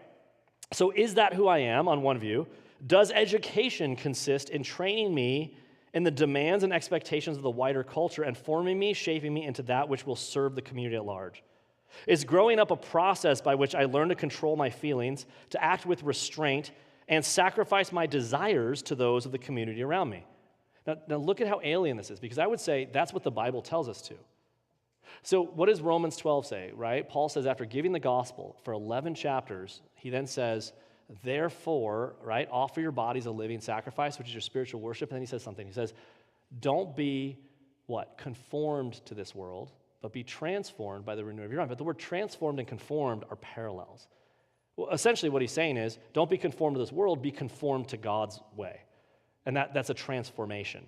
Speaker 2: So is that who I am on one view? Does education consist in training me in the demands and expectations of the wider culture and forming me, shaping me into that which will serve the community at large? Is growing up a process by which I learn to control my feelings, to act with restraint, and sacrifice my desires to those of the community around me? Now look at how alien this is, because I would say that's what the Bible tells us to. So what does Romans 12 say, right? Paul says after giving the gospel for 11 chapters, he then says, therefore, right, offer your bodies a living sacrifice, which is your spiritual worship. And then he says something. He says, don't be, what? Conformed to this world, but be transformed by the renewal of your mind. But the word transformed and conformed are parallels. Well, essentially what he's saying is, don't be conformed to this world, be conformed to God's way. And that's a transformation.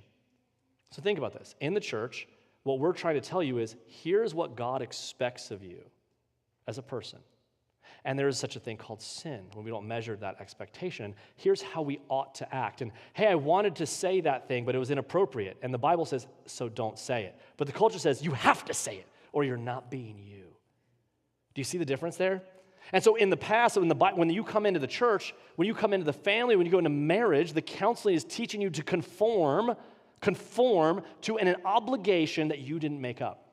Speaker 2: So think about this. In the church, what we're trying to tell you is, here's what God expects of you as a person. And there is such a thing called sin when we don't measure that expectation. Here's how we ought to act. And hey, I wanted to say that thing, but it was inappropriate. And the Bible says, so don't say it. But the culture says, you have to say it, or you're not being you. Do you see the difference there? And so in the past, when you come into the church, when you come into the family, when you go into marriage, the counseling is teaching you to conform to an obligation that you didn't make up,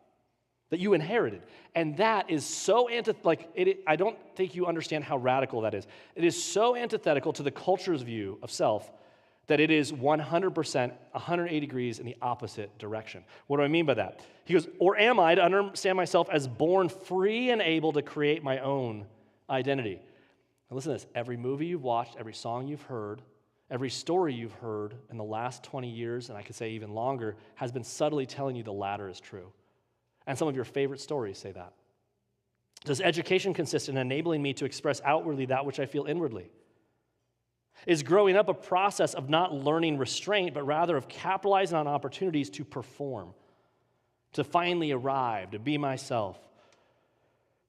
Speaker 2: that you inherited. And that is so I don't think you understand how radical that is. It is so antithetical to the culture's view of self that it is 100%, 180 degrees in the opposite direction. What do I mean by that? He goes, or am I to understand myself as born free and able to create my own identity? Now listen to this. Every movie you've watched, every song you've heard, every story you've heard in the last 20 years, and I could say even longer, has been subtly telling you the latter is true. And some of your favorite stories say that. Does education consist in enabling me to express outwardly that which I feel inwardly? Is growing up a process of not learning restraint, but rather of capitalizing on opportunities to perform, to finally arrive, to be myself?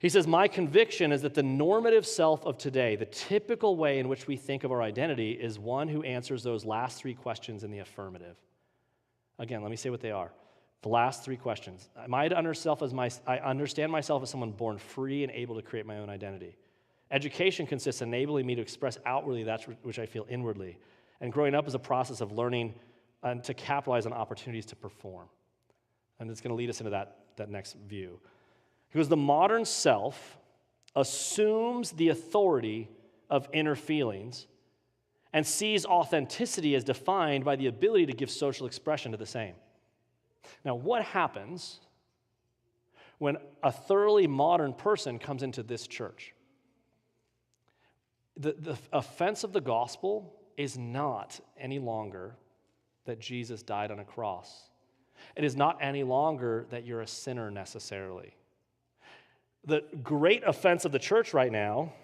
Speaker 2: He says, my conviction is that the normative self of today, the typical way in which we think of our identity, is one who answers those last three questions in the affirmative. Again, let me say what they are. The last three questions. I understand myself as someone born free and able to create my own identity. Education consists in enabling me to express outwardly that which I feel inwardly. And growing up is a process of learning to capitalize on opportunities to perform. And it's going to lead us into that next view. He goes, the modern self assumes the authority of inner feelings and sees authenticity as defined by the ability to give social expression to the same. Now, what happens when a thoroughly modern person comes into this church? The offense of the gospel is not any longer that Jesus died on a cross. It is not any longer that you're a sinner necessarily. The great offense of the church right now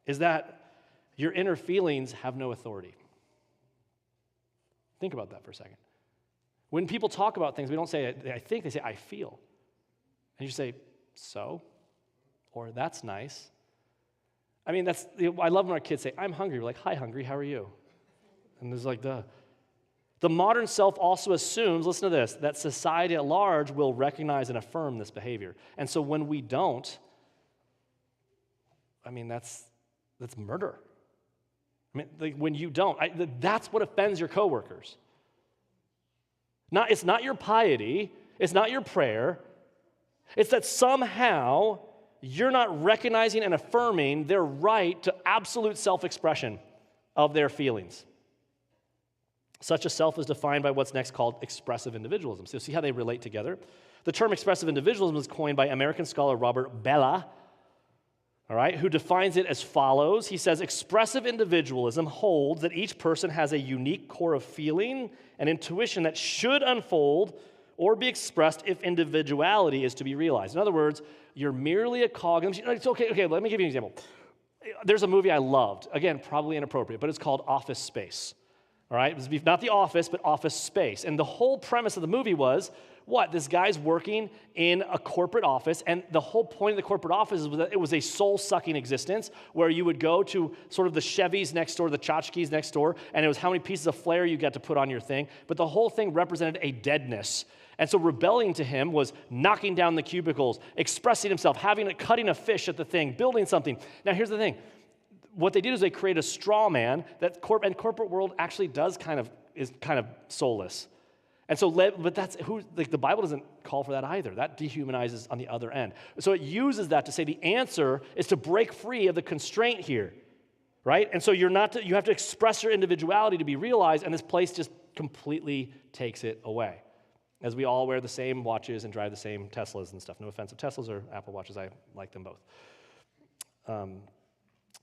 Speaker 2: is that your inner feelings have no authority. Think about that for a second. When people talk about things, we don't say, I think, they say, I feel. And you say, so? Or that's nice. I mean, I love when our kids say, I'm hungry. We're like, hi, hungry, how are you? And there's like, The modern self also assumes, listen to this, that society at large will recognize and affirm this behavior. And so when we don't, I mean, that's murder. I mean, like when you don't, that's what offends your coworkers. It's not your piety, it's not your prayer, it's that somehow you're not recognizing and affirming their right to absolute self-expression of their feelings. Such a self is defined by what's next called expressive individualism. So see how they relate together? The term expressive individualism was coined by American scholar Robert Bellah, all right, who defines it as follows. He says, expressive individualism holds that each person has a unique core of feeling and intuition that should unfold or be expressed if individuality is to be realized. In other words, you're merely a cog. It's okay, let me give you an example. There's a movie I loved. Again, probably inappropriate, but it's called Office Space. All right, it was not The Office, but Office Space. And the whole premise of the movie was, what? This guy's working in a corporate office, and the whole point of the corporate office was that it was a soul-sucking existence where you would go to sort of the Chevys next door, the tchotchkes next door, and it was how many pieces of flair you got to put on your thing. But the whole thing represented a deadness. And so rebelling to him was knocking down the cubicles, expressing himself, cutting a fish at the thing, building something. Now, here's the thing. What they did is they created a straw man that corporate world actually is kind of soulless. And so, but the Bible doesn't call for that either. That dehumanizes on the other end. So it uses that to say the answer is to break free of the constraint here, right? And so you have to express your individuality to be realized, and this place just completely takes it away. As we all wear the same watches and drive the same Teslas and stuff. No offense of Teslas or Apple Watches, I like them both.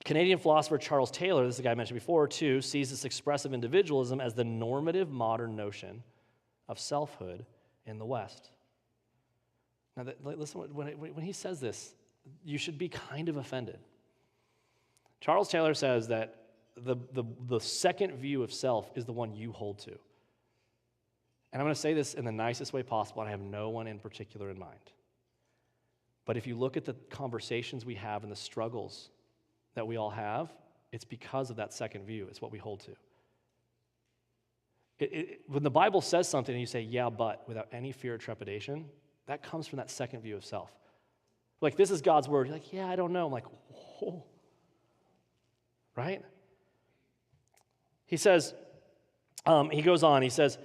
Speaker 2: Canadian philosopher Charles Taylor, this is a guy I mentioned before too, sees this expressive individualism as the normative modern notion of selfhood in the West. Now, listen, when he says this, you should be kind of offended. Charles Taylor says that the second view of self is the one you hold to. And I'm going to say this in the nicest way possible, and I have no one in particular in mind. But if you look at the conversations we have and the struggles that we all have, it's because of that second view. It's what we hold to. When the Bible says something and you say, yeah, but, without any fear or trepidation, that comes from that second view of self. Like, this is God's word. You're like, yeah, I don't know. I'm like, whoa. Right? He says, he goes on, he says,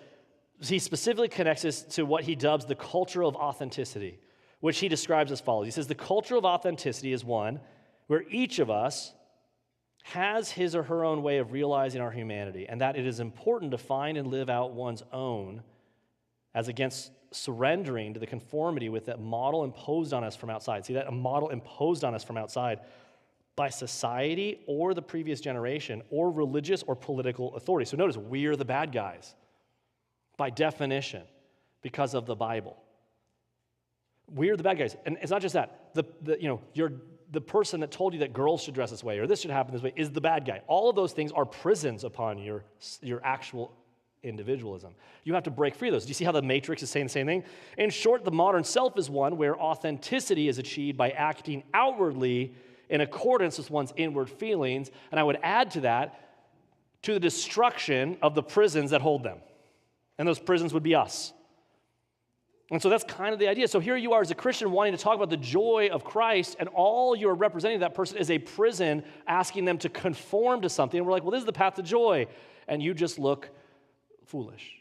Speaker 2: he specifically connects this to what he dubs the culture of authenticity, which he describes as follows. He says, the culture of authenticity is one where each of us has his or her own way of realizing our humanity, and that it is important to find and live out one's own as against surrendering to the conformity with that model imposed on us from outside. See, that a model imposed on us from outside by society or the previous generation or religious or political authority. So notice, we're the bad guys by definition because of the Bible. We're the bad guys. And it's not just that. The person that told you that girls should dress this way or this should happen this way is the bad guy. All of those things are prisons upon your actual individualism. You have to break free of those. Do you see how the Matrix is saying the same thing? In short, the modern self is one where authenticity is achieved by acting outwardly in accordance with one's inward feelings, and I would add to that, to the destruction of the prisons that hold them. And those prisons would be us. And so that's kind of the idea. So here you are as a Christian wanting to talk about the joy of Christ, and all you're representing to that person is a prison asking them to conform to something. And we're like, well, this is the path to joy. And you just look foolish.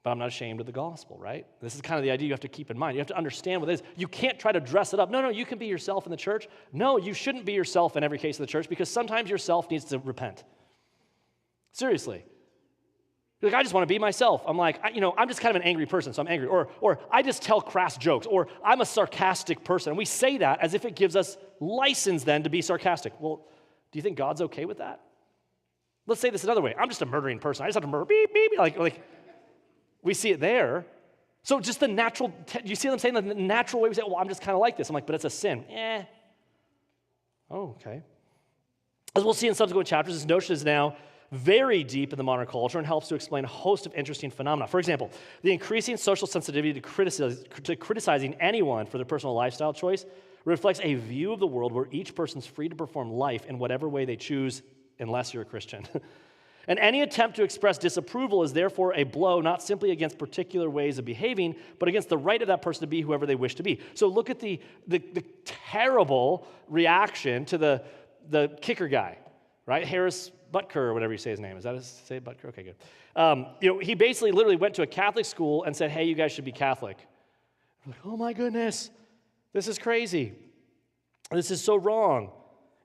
Speaker 2: But I'm not ashamed of the gospel, right? This is kind of the idea you have to keep in mind. You have to understand what it is. You can't try to dress it up. No, you can be yourself in the church. No, you shouldn't be yourself in every case of the church, because sometimes yourself needs to repent. Seriously. You're like, I just want to be myself. I'm like, I'm just kind of an angry person, so I'm angry. Or I just tell crass jokes. Or I'm a sarcastic person. And we say that as if it gives us license then to be sarcastic. Well, do you think God's okay with that? Let's say this another way. I'm just a murdering person. I just have to murder, beep, beep, beep. Like we see it there. So just the natural, you see what I'm saying? The natural way we say, well, I'm just kind of like this. I'm like, but it's a sin. Oh, okay. As we'll see in subsequent chapters, this notion is now very deep in the modern culture and helps to explain a host of interesting phenomena. For example, the increasing social sensitivity to criticizing anyone for their personal lifestyle choice reflects a view of the world where each person's free to perform life in whatever way they choose, unless you're a Christian. And any attempt to express disapproval is therefore a blow not simply against particular ways of behaving, but against the right of that person to be whoever they wish to be. So look at the terrible reaction to the kicker guy, right? Harris Butker, or whatever you say his name. Is that say Butker? Okay, good. He basically literally went to a Catholic school and said, hey, you guys should be Catholic. I'm like, oh my goodness, this is crazy. This is so wrong.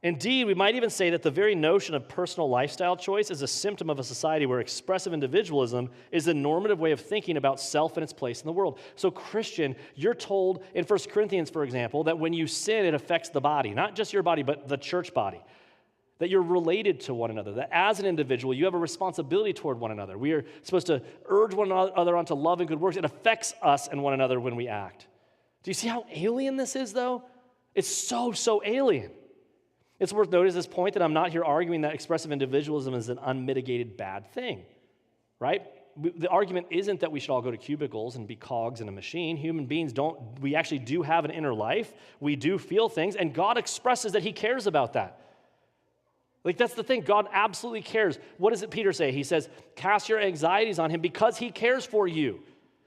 Speaker 2: Indeed, we might even say that the very notion of personal lifestyle choice is a symptom of a society where expressive individualism is the normative way of thinking about self and its place in the world. So Christian, you're told in 1 Corinthians, for example, that when you sin, it affects the body, not just your body, but the church body. That you're related to one another, that as an individual, you have a responsibility toward one another. We are supposed to urge one another on to love and good works. It affects us and one another when we act. Do you see how alien this is, though? It's so alien. It's worth noting at this point that I'm not here arguing that expressive individualism is an unmitigated bad thing, right? The argument isn't that we should all go to cubicles and be cogs in a machine. Human beings we actually do have an inner life. We do feel things, and God expresses that he cares about that. Like, that's the thing. God absolutely cares. What does Peter say? He says, cast your anxieties on him because he cares for you.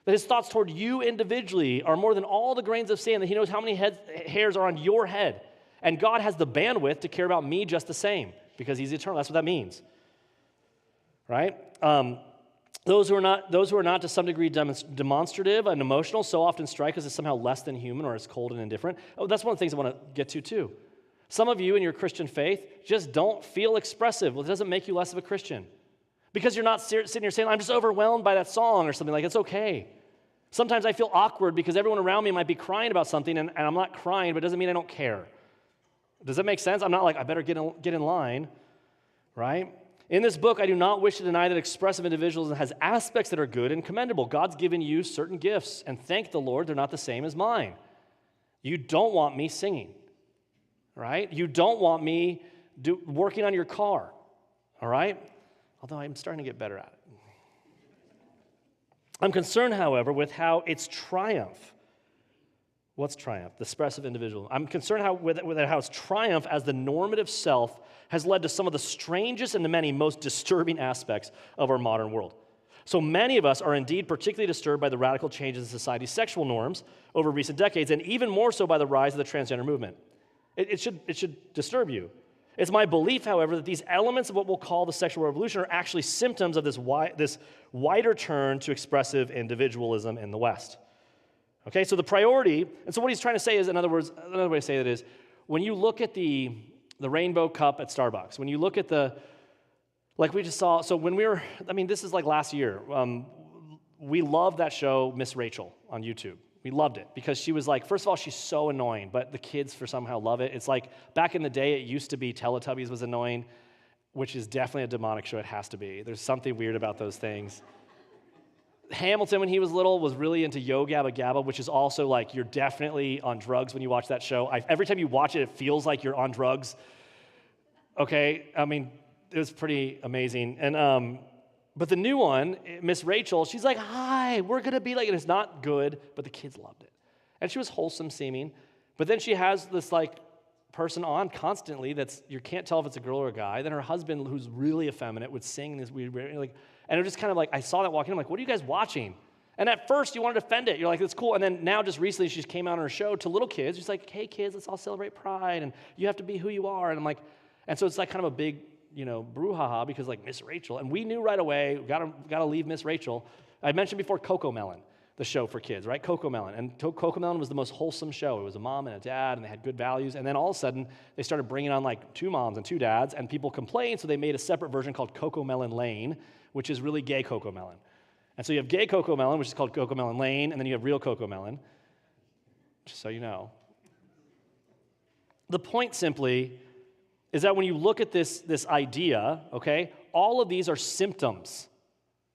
Speaker 2: That his thoughts toward you individually are more than all the grains of sand, that he knows how many hairs are on your head. And God has the bandwidth to care about me just the same because he's eternal. That's what that means, right? Those who are not to some degree demonstrative and emotional so often strike us as somehow less than human or as cold and indifferent. Oh, that's one of the things I want to get to too. Some of you in your Christian faith just don't feel expressive. Well, it doesn't make you less of a Christian. Because you're not sitting here saying, I'm just overwhelmed by that song or something. Like, it's okay. Sometimes I feel awkward because everyone around me might be crying about something and I'm not crying, but it doesn't mean I don't care. Does that make sense? I'm not like, I better get in line, right? In this book, I do not wish to deny that expressive individualism has aspects that are good and commendable. God's given you certain gifts, and thank the Lord, they're not the same as mine. You don't want me singing. Right? You don't want me working on your car, all right? Although I'm starting to get better at it. I'm concerned, however, with how its triumph. What's triumph? The expressive individual. I'm concerned with how its triumph as the normative self has led to some of the strangest and the many most disturbing aspects of our modern world. So many of us are indeed particularly disturbed by the radical changes in society's sexual norms over recent decades, and even more so by the rise of the transgender movement. It should disturb you. It's my belief, however, that these elements of what we'll call the sexual revolution are actually symptoms of this wider turn to expressive individualism in the West. Okay, so the priority, and so what he's trying to say is, in other words, another way to say that is, when you look at the rainbow cup at Starbucks, when you look at like we just saw, so when this is like last year, we loved that show, Miss Rachel, on YouTube. We loved it because she was like, first of all, she's so annoying, but the kids somehow love it. It's like back in the day, it used to be Teletubbies was annoying, which is definitely a demonic show. It has to be. There's something weird about those things. Hamilton, when he was little, was really into Yo Gabba Gabba, which is also like you're definitely on drugs when you watch that show. Every time you watch it, it feels like you're on drugs. Okay, I mean, it was pretty amazing. And But the new one, Miss Rachel, she's like, hi, we're going to be like, and it's not good, but the kids loved it. And she was wholesome seeming. But then she has this like person on constantly that's, you can't tell if it's a girl or a guy. Then her husband, who's really effeminate, would sing this weird, like, and it was just kind of like, I saw that walking, I'm like, what are you guys watching? And at first, you want to defend it. You're like, that's cool. And then now, just recently, she just came out on her show to little kids. She's like, hey, kids, let's all celebrate Pride, and you have to be who you are. And I'm like, and so it's like kind of a big, brouhaha because like Miss Rachel. And we knew right away, gotta leave Miss Rachel. I mentioned before Coco Melon, the show for kids, right? Coco Melon. And Coco Melon was the most wholesome show. It was a mom and a dad, and they had good values. And then all of a sudden, they started bringing on like 2 moms and 2 dads, and people complained, so they made a separate version called Coco Melon Lane, which is really gay Coco Melon. And so you have gay Coco Melon, which is called Coco Melon Lane, and then you have real Coco Melon, just so you know. The point simply is that when you look at this idea, okay, all of these are symptoms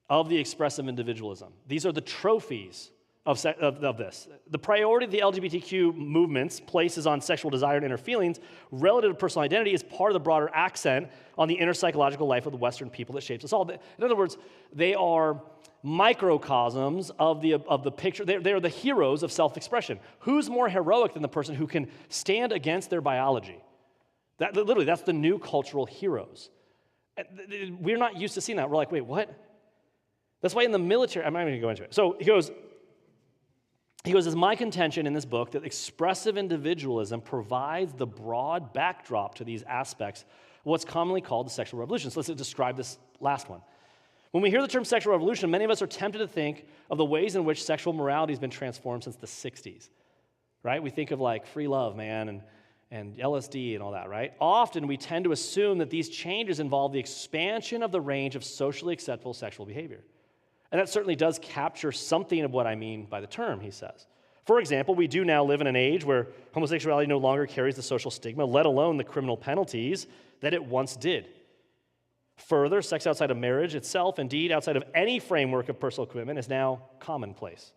Speaker 2: of the expressive individualism. These are the trophies of this. The priority the LGBTQ movement's places on sexual desire and inner feelings relative to personal identity is part of the broader accent on the inner psychological life of the Western people that shapes us all. In other words, they are microcosms of the picture. They're the heroes of self-expression. Who's more heroic than the person who can stand against their biology? Literally, that's the new cultural heroes. We're not used to seeing that. We're like, wait, what? That's why in the military, I'm not even going to go into it. So he goes, it's my contention in this book that expressive individualism provides the broad backdrop to these aspects, what's commonly called the sexual revolution. So let's describe this last one. When we hear the term sexual revolution, many of us are tempted to think of the ways in which sexual morality has been transformed since the 60s, right? We think of like free love, man, and LSD and all that, right? Often we tend to assume that these changes involve the expansion of the range of socially acceptable sexual behavior. And that certainly does capture something of what I mean by the term, he says. For example, we do now live in an age where homosexuality no longer carries the social stigma, let alone the criminal penalties that it once did. Further, sex outside of marriage itself, indeed outside of any framework of personal commitment, is now commonplace.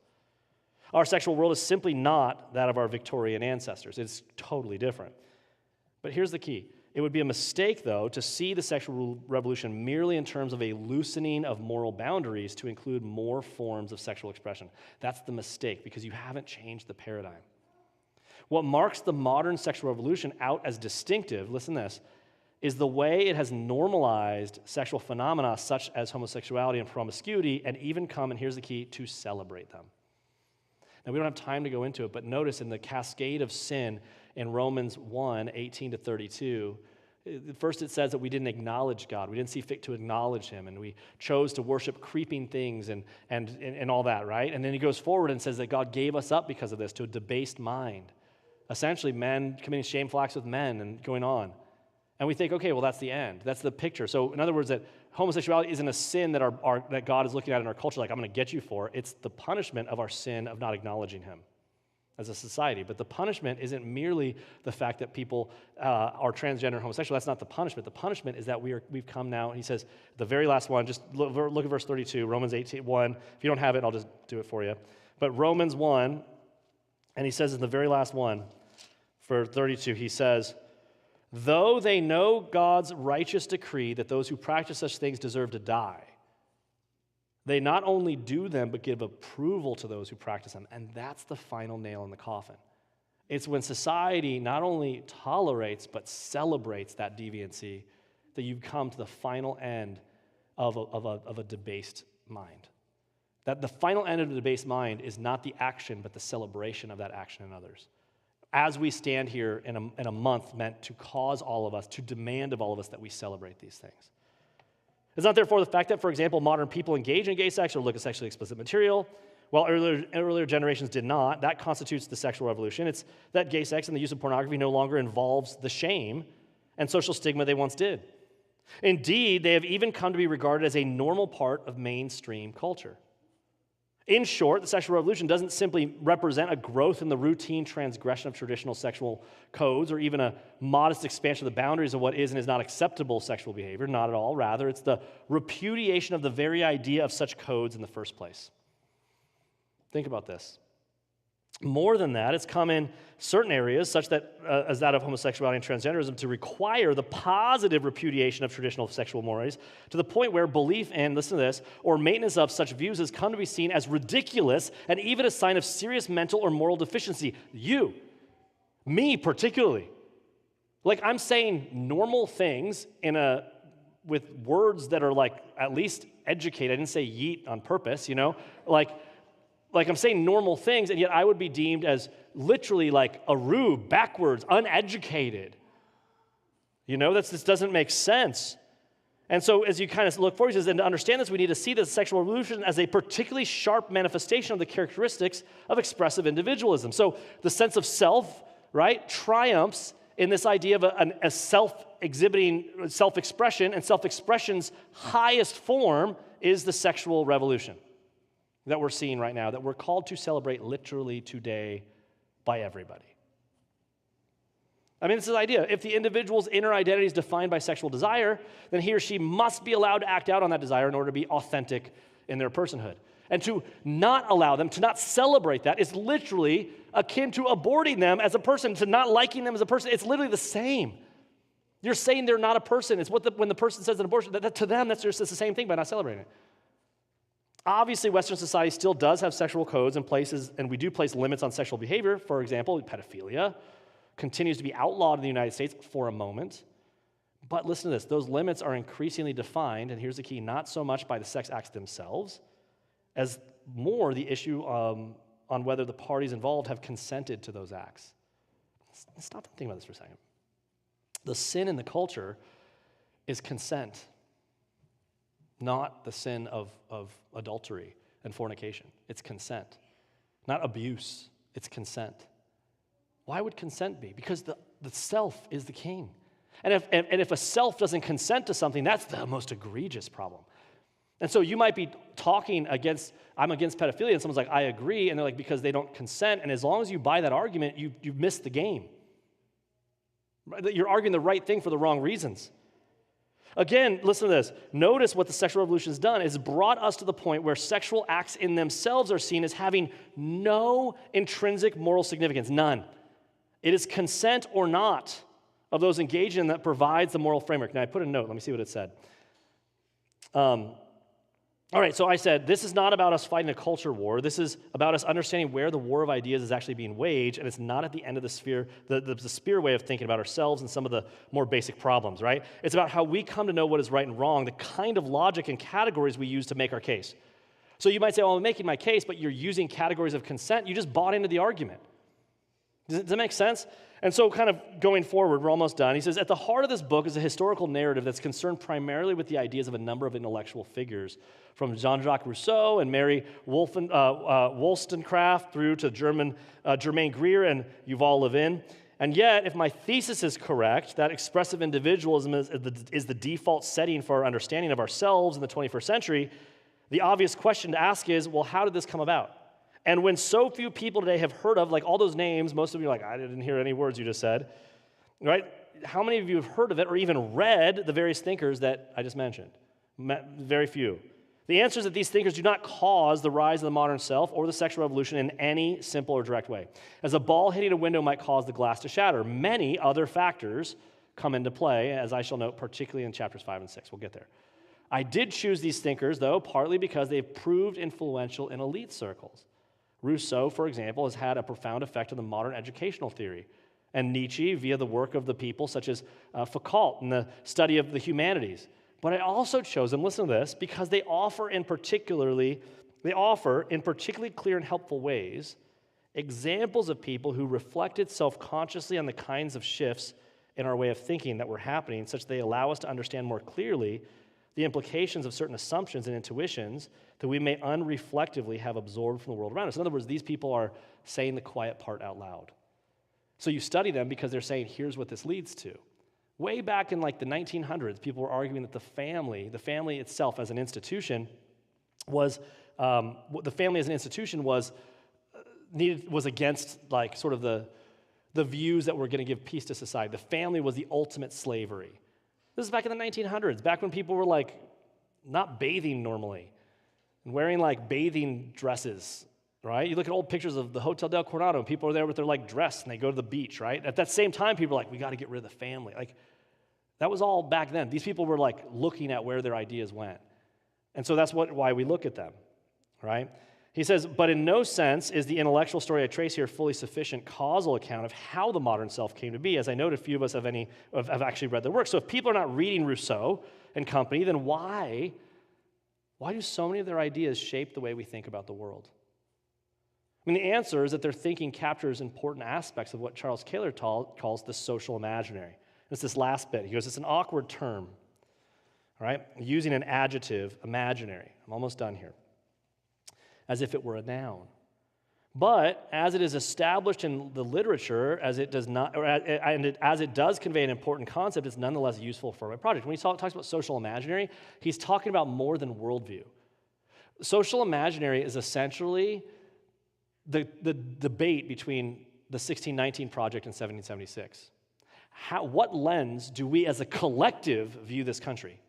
Speaker 2: Our sexual world is simply not that of our Victorian ancestors. It's totally different. But here's the key. It would be a mistake, though, to see the sexual revolution merely in terms of a loosening of moral boundaries to include more forms of sexual expression. That's the mistake, because you haven't changed the paradigm. What marks the modern sexual revolution out as distinctive, listen to this, is the way it has normalized sexual phenomena such as homosexuality and promiscuity, and even come, and here's the key, to celebrate them. Now, we don't have time to go into it, but notice in the cascade of sin in Romans 1, 18 to 32, first it says that we didn't acknowledge God. We didn't see fit to acknowledge him, and we chose to worship creeping things and all that, right? And then he goes forward and says that God gave us up because of this to a debased mind. Essentially, men committing shameful acts with men and going on. And we think, okay, well, that's the end. That's the picture. So in other words, that homosexuality isn't a sin that God is looking at in our culture like, I'm going to get you for. It's the punishment of our sin of not acknowledging him as a society. But the punishment isn't merely the fact that people are transgender and homosexual. That's not the punishment. The punishment is that we've come now, he says, the very last one, just look at verse 32, Romans 18:1. If you don't have it, I'll just do it for you. But Romans 1, and he says in the very last one, for 32, he says, though they know God's righteous decree that those who practice such things deserve to die, they not only do them, but give approval to those who practice them. And that's the final nail in the coffin. It's when society not only tolerates, but celebrates that deviancy that you come to the final end of a debased mind. That the final end of the debased mind is not the action, but the celebration of that action in others. As we stand here in a month meant to cause all of us, to demand of all of us that we celebrate these things. It's not therefore the fact that, for example, modern people engage in gay sex or look at sexually explicit material, while earlier generations did not. That constitutes the sexual revolution. It's that gay sex and the use of pornography no longer involves the shame and social stigma they once did. Indeed, they have even come to be regarded as a normal part of mainstream culture. In short, the sexual revolution doesn't simply represent a growth in the routine transgression of traditional sexual codes or even a modest expansion of the boundaries of what is and is not acceptable sexual behavior. Not at all. Rather, it's the repudiation of the very idea of such codes in the first place. Think about this. More than that, it's come in certain areas, such that as that of homosexuality and transgenderism, to require the positive repudiation of traditional sexual mores to the point where belief in, listen to this, or maintenance of such views has come to be seen as ridiculous and even a sign of serious mental or moral deficiency. You, me particularly. Like, I'm saying normal things with words that are like at least educated. I didn't say yeet on purpose, Like I'm saying normal things, and yet I would be deemed as literally like a rube, backwards, uneducated. This doesn't make sense. And so as you kind of look forward, he says, and to understand this, we need to see the sexual revolution as a particularly sharp manifestation of the characteristics of expressive individualism. So the sense of self, right, triumphs in this idea of a self-exhibiting self-expression, and self-expression's highest form is the sexual revolution that we're seeing right now, that we're called to celebrate literally today by everybody. I mean, this is the idea. If the individual's inner identity is defined by sexual desire, then he or she must be allowed to act out on that desire in order to be authentic in their personhood. And to not allow them, to not celebrate that, is literally akin to aborting them as a person, to not liking them as a person. It's literally the same. You're saying they're not a person. It's when the person says an abortion, that to them, that's just the same thing by not celebrating it. Obviously, Western society still does have sexual codes and places, and we do place limits on sexual behavior. For example, pedophilia continues to be outlawed in the United States for a moment. But listen to this, those limits are increasingly defined, and here's the key, not so much by the sex acts themselves, as more the issue on whether the parties involved have consented to those acts. Let's stop and think about this for a second. The sin in the culture is consent, not the sin of adultery and fornication. It's consent. Not abuse, it's consent. Why would consent be? Because the self is the king. And if a self doesn't consent to something, that's the most egregious problem. And so you might be talking I'm against pedophilia, and someone's like, I agree, and they're like, because they don't consent, and as long as you buy that argument, you've missed the game. You're arguing the right thing for the wrong reasons. Again, listen to this. Notice what the sexual revolution has done. It's brought us to the point where sexual acts in themselves are seen as having no intrinsic moral significance, none. It is consent or not of those engaged in that provides the moral framework. Now, I put a note. Let me see what it said. All right, so I said, this is not about us fighting a culture war. This is about us understanding where the war of ideas is actually being waged, and it's not at the end of the sphere, the spear way of thinking about ourselves and some of the more basic problems, right? It's about how we come to know what is right and wrong, the kind of logic and categories we use to make our case. So you might say, I'm making my case, but you're using categories of consent. You just bought into the argument. Does that make sense? And so kind of going forward, we're almost done. He says, at the heart of this book is a historical narrative that's concerned primarily with the ideas of a number of intellectual figures, from Jean-Jacques Rousseau and Mary Wollstonecraft through to Germaine Greer and Yuval Levin. And yet, if my thesis is correct, that expressive individualism is the default setting for our understanding of ourselves in the 21st century, the obvious question to ask is, well, how did this come about? And when so few people today have heard of, like all those names, most of you are like, I didn't hear any words you just said, right? How many of you have heard of it or even read the various thinkers that I just mentioned? Very few. The answer is that these thinkers do not cause the rise of the modern self or the sexual revolution in any simple or direct way. As a ball hitting a window might cause the glass to shatter, many other factors come into play, as I shall note, particularly in chapters 5 and 6. We'll get there. I did choose these thinkers, though, partly because they've proved influential in elite circles. Rousseau, for example, has had a profound effect on the modern educational theory, and Nietzsche via the work of the people such as Foucault in the study of the humanities. But I also chose them, listen to this, because they offer in particularly clear and helpful ways examples of people who reflected self-consciously on the kinds of shifts in our way of thinking that were happening, such that they allow us to understand more clearly the implications of certain assumptions and intuitions that we may unreflectively have absorbed from the world around us. In other words, these people are saying the quiet part out loud. So you study them because they're saying, here's what this leads to. Way back in like the 1900s, people were arguing that the family itself as an institution was against like sort of the views that were going to give peace to society. The family was the ultimate slavery. This is back in the 1900s, back when people were like not bathing normally and wearing like bathing dresses right? You look at old pictures of the Hotel del Coronado, and people are there with their dress, and they go to the beach, right? At that same time, people are like, we got to get rid of the family. That was all back then. These people were looking at where their ideas went. And so that's why we look at them, right? He says, but in no sense is the intellectual story I trace here fully sufficient causal account of how the modern self came to be. As I noted, few of us have actually read their work. So if people are not reading Rousseau and company, then why do so many of their ideas shape the way we think about the world? I mean, the answer is that their thinking captures important aspects of what Charles Taylor calls the social imaginary. It's this last bit. He goes, it's an awkward term, all right? Using an adjective, imaginary. I'm almost done here. As if it were a noun. But as it is established in the literature, as it does convey an important concept, it's nonetheless useful for my project. When he talks about social imaginary, he's talking about more than worldview. Social imaginary is essentially the debate between the 1619 project and 1776. What lens do we as a collective view this country?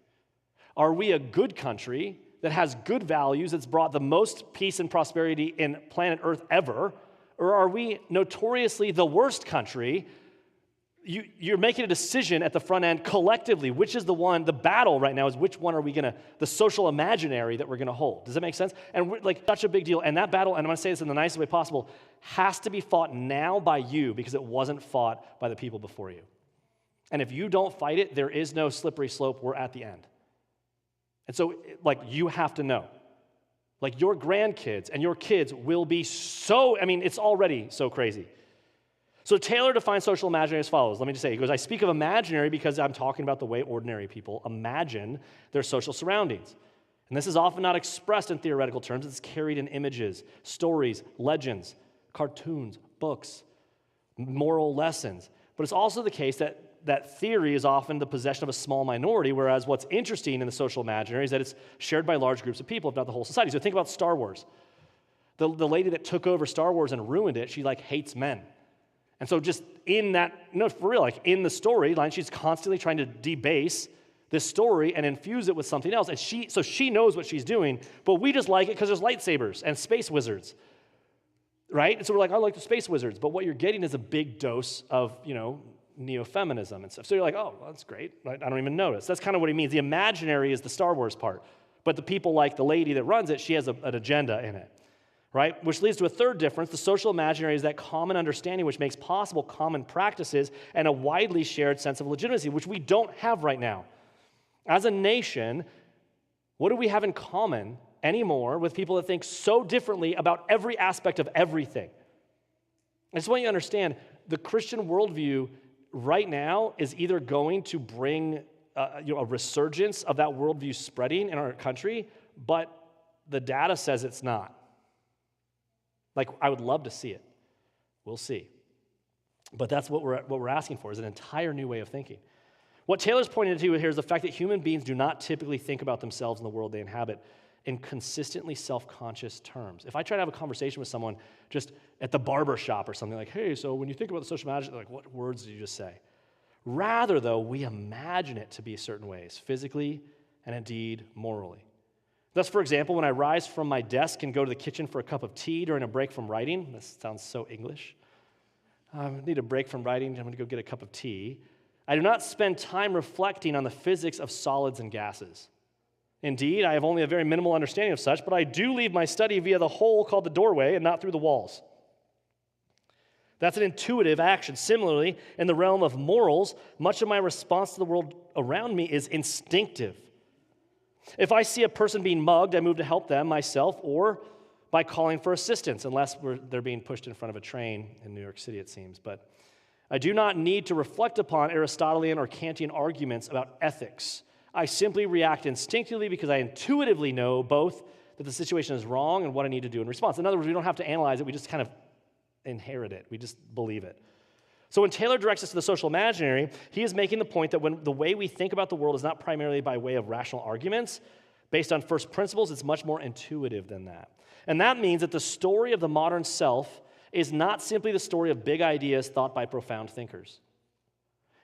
Speaker 2: Are we a good country that has good values, that's brought the most peace and prosperity in planet Earth ever? Or are we notoriously the worst country? You're making a decision at the front end collectively. Which is the battle right now is which one are we the social imaginary that we're going to hold. Does that make sense? And we're such a big deal. And that battle, and I'm going to say this in the nicest way possible, has to be fought now by you because it wasn't fought by the people before you. And if you don't fight it, there is no slippery slope. We're at the end. And so, you have to know. Your grandkids and your kids will be it's already so crazy. So Taylor defines social imaginary as follows. Let me just say, he goes, I speak of imaginary because I'm talking about the way ordinary people imagine their social surroundings. And this is often not expressed in theoretical terms. It's carried in images, stories, legends, cartoons, books, moral lessons. But it's also the case that theory is often the possession of a small minority, whereas what's interesting in the social imaginary is that it's shared by large groups of people, if not the whole society. So think about Star Wars. The lady that took over Star Wars and ruined it, she hates men. And so just in that, for real, in the storyline, she's constantly trying to debase this story and infuse it with something else. And she knows what she's doing, but we just like it because there's lightsabers and space wizards, right? And so we're I like the space wizards, but what you're getting is a big dose of, neo-feminism and stuff. So you're oh, well, that's great. I don't even notice. That's kind of what he means. The imaginary is the Star Wars part. But the people the lady that runs it, she has an agenda in it, right? Which leads to a third difference. The social imaginary is that common understanding which makes possible common practices and a widely shared sense of legitimacy, which we don't have right now. As a nation, what do we have in common anymore with people that think so differently about every aspect of everything? I just want you to understand, the Christian worldview right now is either going to bring a resurgence of that worldview spreading in our country, but the data says it's not. I would love to see it. We'll see. But that's what we're asking for, is an entire new way of thinking. What Taylor's pointing to here is the fact that human beings do not typically think about themselves and the world they inhabit in consistently self-conscious terms. If I try to have a conversation with someone just at the barber shop or something hey, so when you think about the social imaginary, what words did you just say? Rather, though, we imagine it to be certain ways, physically and indeed morally. Thus, for example, when I rise from my desk and go to the kitchen for a cup of tea during a break from writing, this sounds so English. I need a break from writing, I'm going to go get a cup of tea. I do not spend time reflecting on the physics of solids and gases. Indeed, I have only a very minimal understanding of such, but I do leave my study via the hole called the doorway and not through the walls. That's an intuitive action. Similarly, in the realm of morals, much of my response to the world around me is instinctive. If I see a person being mugged, I move to help them myself or by calling for assistance, unless they're being pushed in front of a train in New York City, it seems. But I do not need to reflect upon Aristotelian or Kantian arguments about ethics. I simply react instinctively because I intuitively know both that the situation is wrong and what I need to do in response. In other words, we don't have to analyze it, we just kind of inherit it. We just believe it. So when Taylor directs us to the social imaginary, he is making the point that when the way we think about the world is not primarily by way of rational arguments based on first principles, it's much more intuitive than that. And that means that the story of the modern self is not simply the story of big ideas thought by profound thinkers.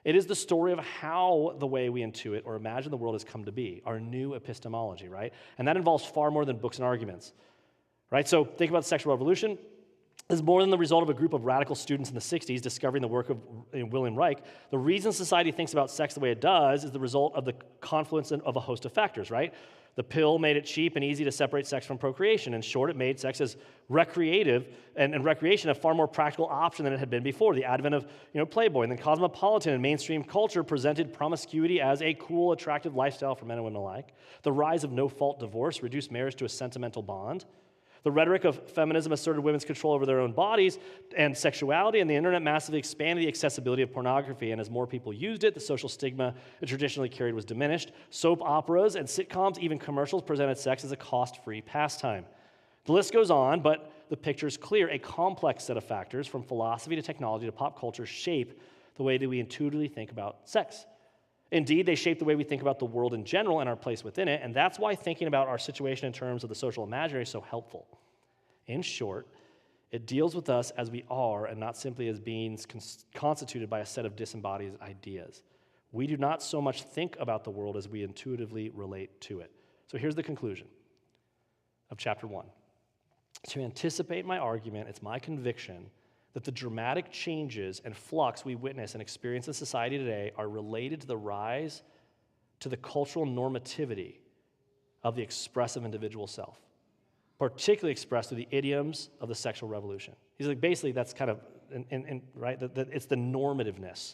Speaker 2: It is the story of how the way we intuit or imagine the world has come to be, our new epistemology, right? And that involves far more than books and arguments. right? So think about the sexual revolution. Is more than the result of a group of radical students in the 60s discovering the work of William Reich. The reason society thinks about sex the way it does is the result of the confluence of a host of factors, right? The pill made it cheap and easy to separate sex from procreation. In short, it made sex as recreative and recreation a far more practical option than it had been before. The advent of Playboy and then cosmopolitan and mainstream culture presented promiscuity as a cool, attractive lifestyle for men and women alike. The rise of no-fault divorce reduced marriage to a sentimental bond. The rhetoric of feminism asserted women's control over their own bodies and sexuality, and the internet massively expanded the accessibility of pornography. And as more people used it, the social stigma it traditionally carried was diminished. Soap operas and sitcoms, even commercials, presented sex as a cost-free pastime. The list goes on, but the picture is clear. A complex set of factors, from philosophy to technology to pop culture, shape the way that we intuitively think about sex. Indeed, they shape the way we think about the world in general and our place within it, and that's why thinking about our situation in terms of the social imaginary is so helpful. In short, it deals with us as we are and not simply as beings constituted by a set of disembodied ideas. We do not so much think about the world as we intuitively relate to it. So here's the conclusion of chapter 1. To anticipate my argument, it's my conviction that the dramatic changes and flux we witness and experience in society today are related to the rise to the cultural normativity of the expressive individual self, particularly expressed through the idioms of the sexual revolution. He's like, basically, that's kind of, right, that it's the normativeness,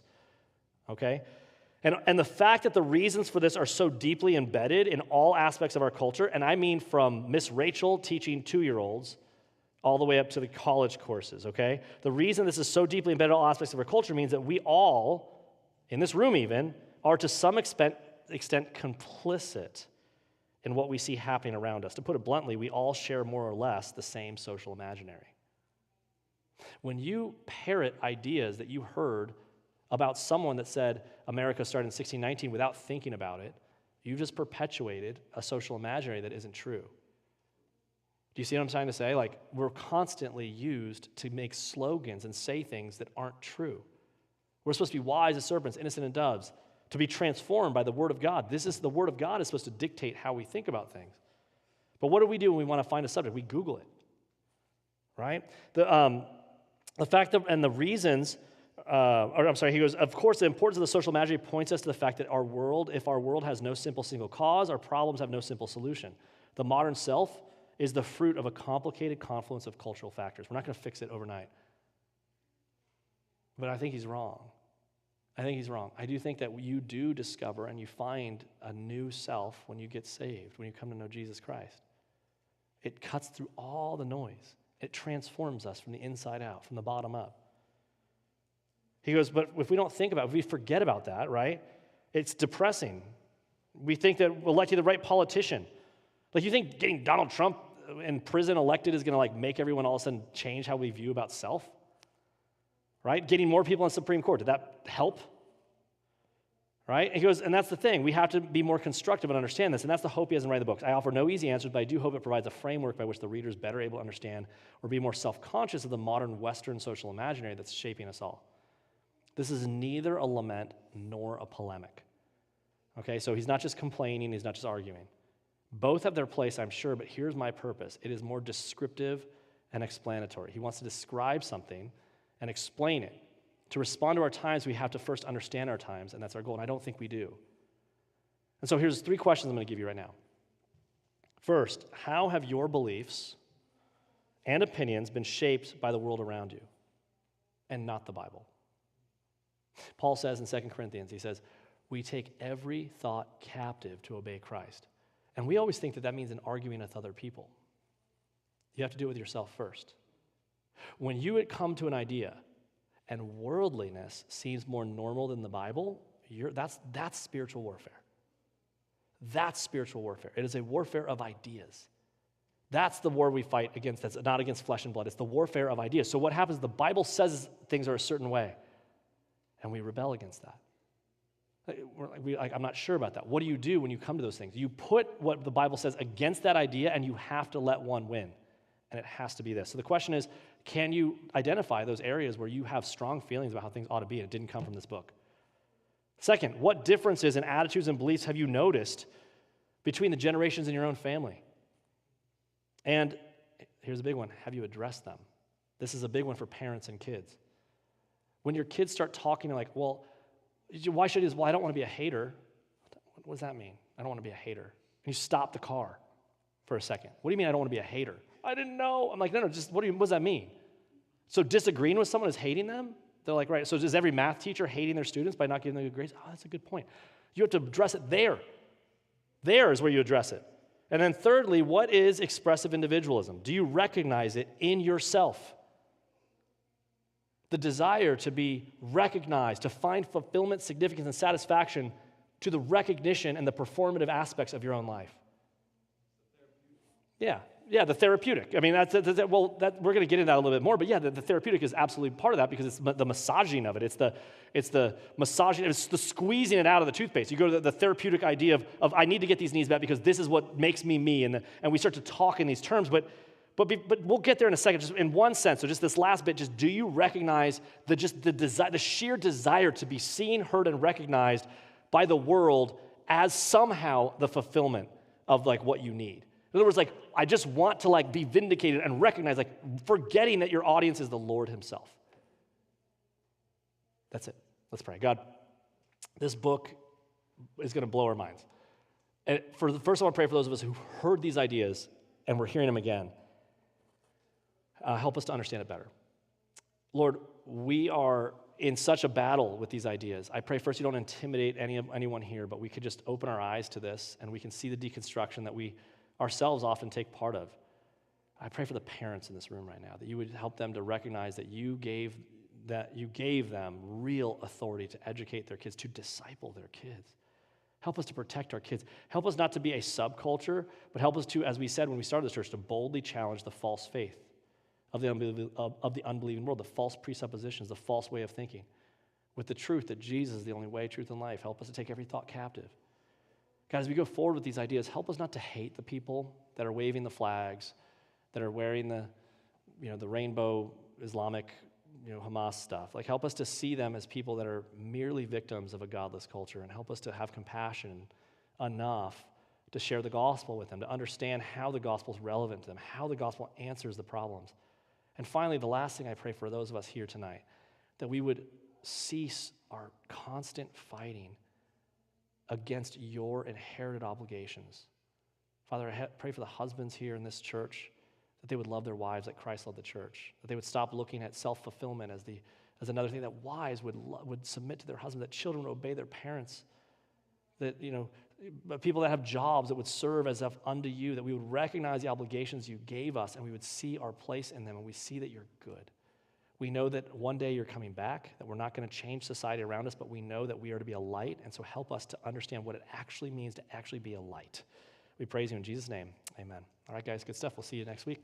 Speaker 2: okay? And the fact that the reasons for this are so deeply embedded in all aspects of our culture, and I mean from Miss Rachel teaching 2-year-olds all the way up to the college courses, okay? The reason this is so deeply embedded in all aspects of our culture means that we all, in this room even, are to some extent complicit in what we see happening around us. To put it bluntly, we all share more or less the same social imaginary. When you parrot ideas that you heard about someone that said America started in 1619 without thinking about it, you've just perpetuated a social imaginary that isn't true. Do you see what I'm trying to say? Like, we're constantly used to make slogans and say things that aren't true. We're supposed to be wise as serpents, innocent as doves, to be transformed by the Word of God. The Word of God is supposed to dictate how we think about things. But what do we do when we want to find a subject? We Google it, right? The fact that, and the reasons, he goes, of course, the importance of the social imaginary points us to the fact that if our world has no simple single cause, our problems have no simple solution. The modern self is the fruit of a complicated confluence of cultural factors. We're not going to fix it overnight. But I think he's wrong. I do think that you do discover and you find a new self when you get saved, when you come to know Jesus Christ. It cuts through all the noise. It transforms us from the inside out, from the bottom up. He goes, but if we don't think about it, if we forget about that, right, it's depressing. We think that we'll elect you the right politician. Like, you think getting Donald Trump in prison elected is going to make everyone all of a sudden change how we view about self? Right? Getting more people in the Supreme Court, did that help? Right? And he goes, and that's the thing. We have to be more constructive and understand this, and that's the hope he has in writing the books. I offer no easy answers, but I do hope it provides a framework by which the reader is better able to understand or be more self-conscious of the modern Western social imaginary that's shaping us all. This is neither a lament nor a polemic. Okay, so he's not just complaining, he's not just arguing. Both have their place, I'm sure, but here's my purpose. It is more descriptive and explanatory. He wants to describe something and explain it. To respond to our times, we have to first understand our times, and that's our goal, and I don't think we do. And so here's 3 questions I'm going to give you right now. First, how have your beliefs and opinions been shaped by the world around you and not the Bible? Paul says in 2 Corinthians, he says, we take every thought captive to obey Christ. And we always think that means in arguing with other people. You have to do it with yourself first. When you come to an idea and worldliness seems more normal than the Bible, that's spiritual warfare. That's spiritual warfare. It is a warfare of ideas. That's the war we fight against. That's not against flesh and blood. It's the warfare of ideas. So what happens? The Bible says things are a certain way, and we rebel against that. I'm not sure about that. What do you do when you come to those things? You put what the Bible says against that idea, and you have to let one win. And it has to be this. So the question is, can you identify those areas where you have strong feelings about how things ought to be, and it didn't come from this book? Second, what differences in attitudes and beliefs have you noticed between the generations in your own family? And here's a big one. Have you addressed them? This is a big one for parents and kids. When your kids start talking like, well, why should I do this? Well, I don't want to be a hater. What does that mean? I don't want to be a hater. And you stop the car for a second. What do you mean I don't want to be a hater? I didn't know. I'm like, no, just what does that mean? So disagreeing with someone is hating them? They're like, right, so is every math teacher hating their students by not giving them good grades? Oh, that's a good point. You have to address it there. There is where you address it. And then thirdly, what is expressive individualism? Do you recognize it in yourself? The desire to be recognized, to find fulfillment, significance, and satisfaction to the recognition and the performative aspects of your own life. Yeah, the therapeutic. I mean, we're going to get into that a little bit more, but yeah, the therapeutic is absolutely part of that because it's the massaging of it. It's the massaging, it's the squeezing it out of the toothpaste. You go to the therapeutic idea of I need to get these needs met because this is what makes me me, and we start to talk in these terms, but we'll get there in a second. Just in one sense, so just this last bit, just do you recognize the sheer desire to be seen, heard, and recognized by the world as somehow the fulfillment of like what you need? In other words, like, I just want to like be vindicated and recognized, like forgetting that your audience is the Lord himself. That's it. Let's pray. God, this book is going to blow our minds. And first, I want to pray for those of us who heard these ideas and we're hearing them again. Help us to understand it better. Lord, we are in such a battle with these ideas. I pray first you don't intimidate anyone here, but we could just open our eyes to this and we can see the deconstruction that we ourselves often take part of. I pray for the parents in this room right now, that you would help them to recognize that you gave them real authority to educate their kids, to disciple their kids. Help us to protect our kids. Help us not to be a subculture, but help us to, as we said when we started this church, to boldly challenge the false faith of the unbelieving world, the false presuppositions, the false way of thinking, with the truth that Jesus is the only way, truth, and life. Help us to take every thought captive. God, as we go forward with these ideas, help us not to hate the people that are waving the flags, that are wearing the rainbow Islamic, Hamas stuff. Like, help us to see them as people that are merely victims of a godless culture, and help us to have compassion enough to share the gospel with them, to understand how the gospel is relevant to them, how the gospel answers the problems. And finally, the last thing I pray for those of us here tonight, that we would cease our constant fighting against your inherited obligations. Father, I pray for the husbands here in this church, that they would love their wives like Christ loved the church, that they would stop looking at self-fulfillment as another thing, that wives would submit to their husband, that children would obey their parents, that people that have jobs that would serve as if unto you, that we would recognize the obligations you gave us and we would see our place in them and we see that you're good. We know that one day you're coming back, that we're not going to change society around us, but we know that we are to be a light, and so help us to understand what it actually means to actually be a light. We praise you in Jesus' name. Amen. All right, guys, good stuff. We'll see you next week.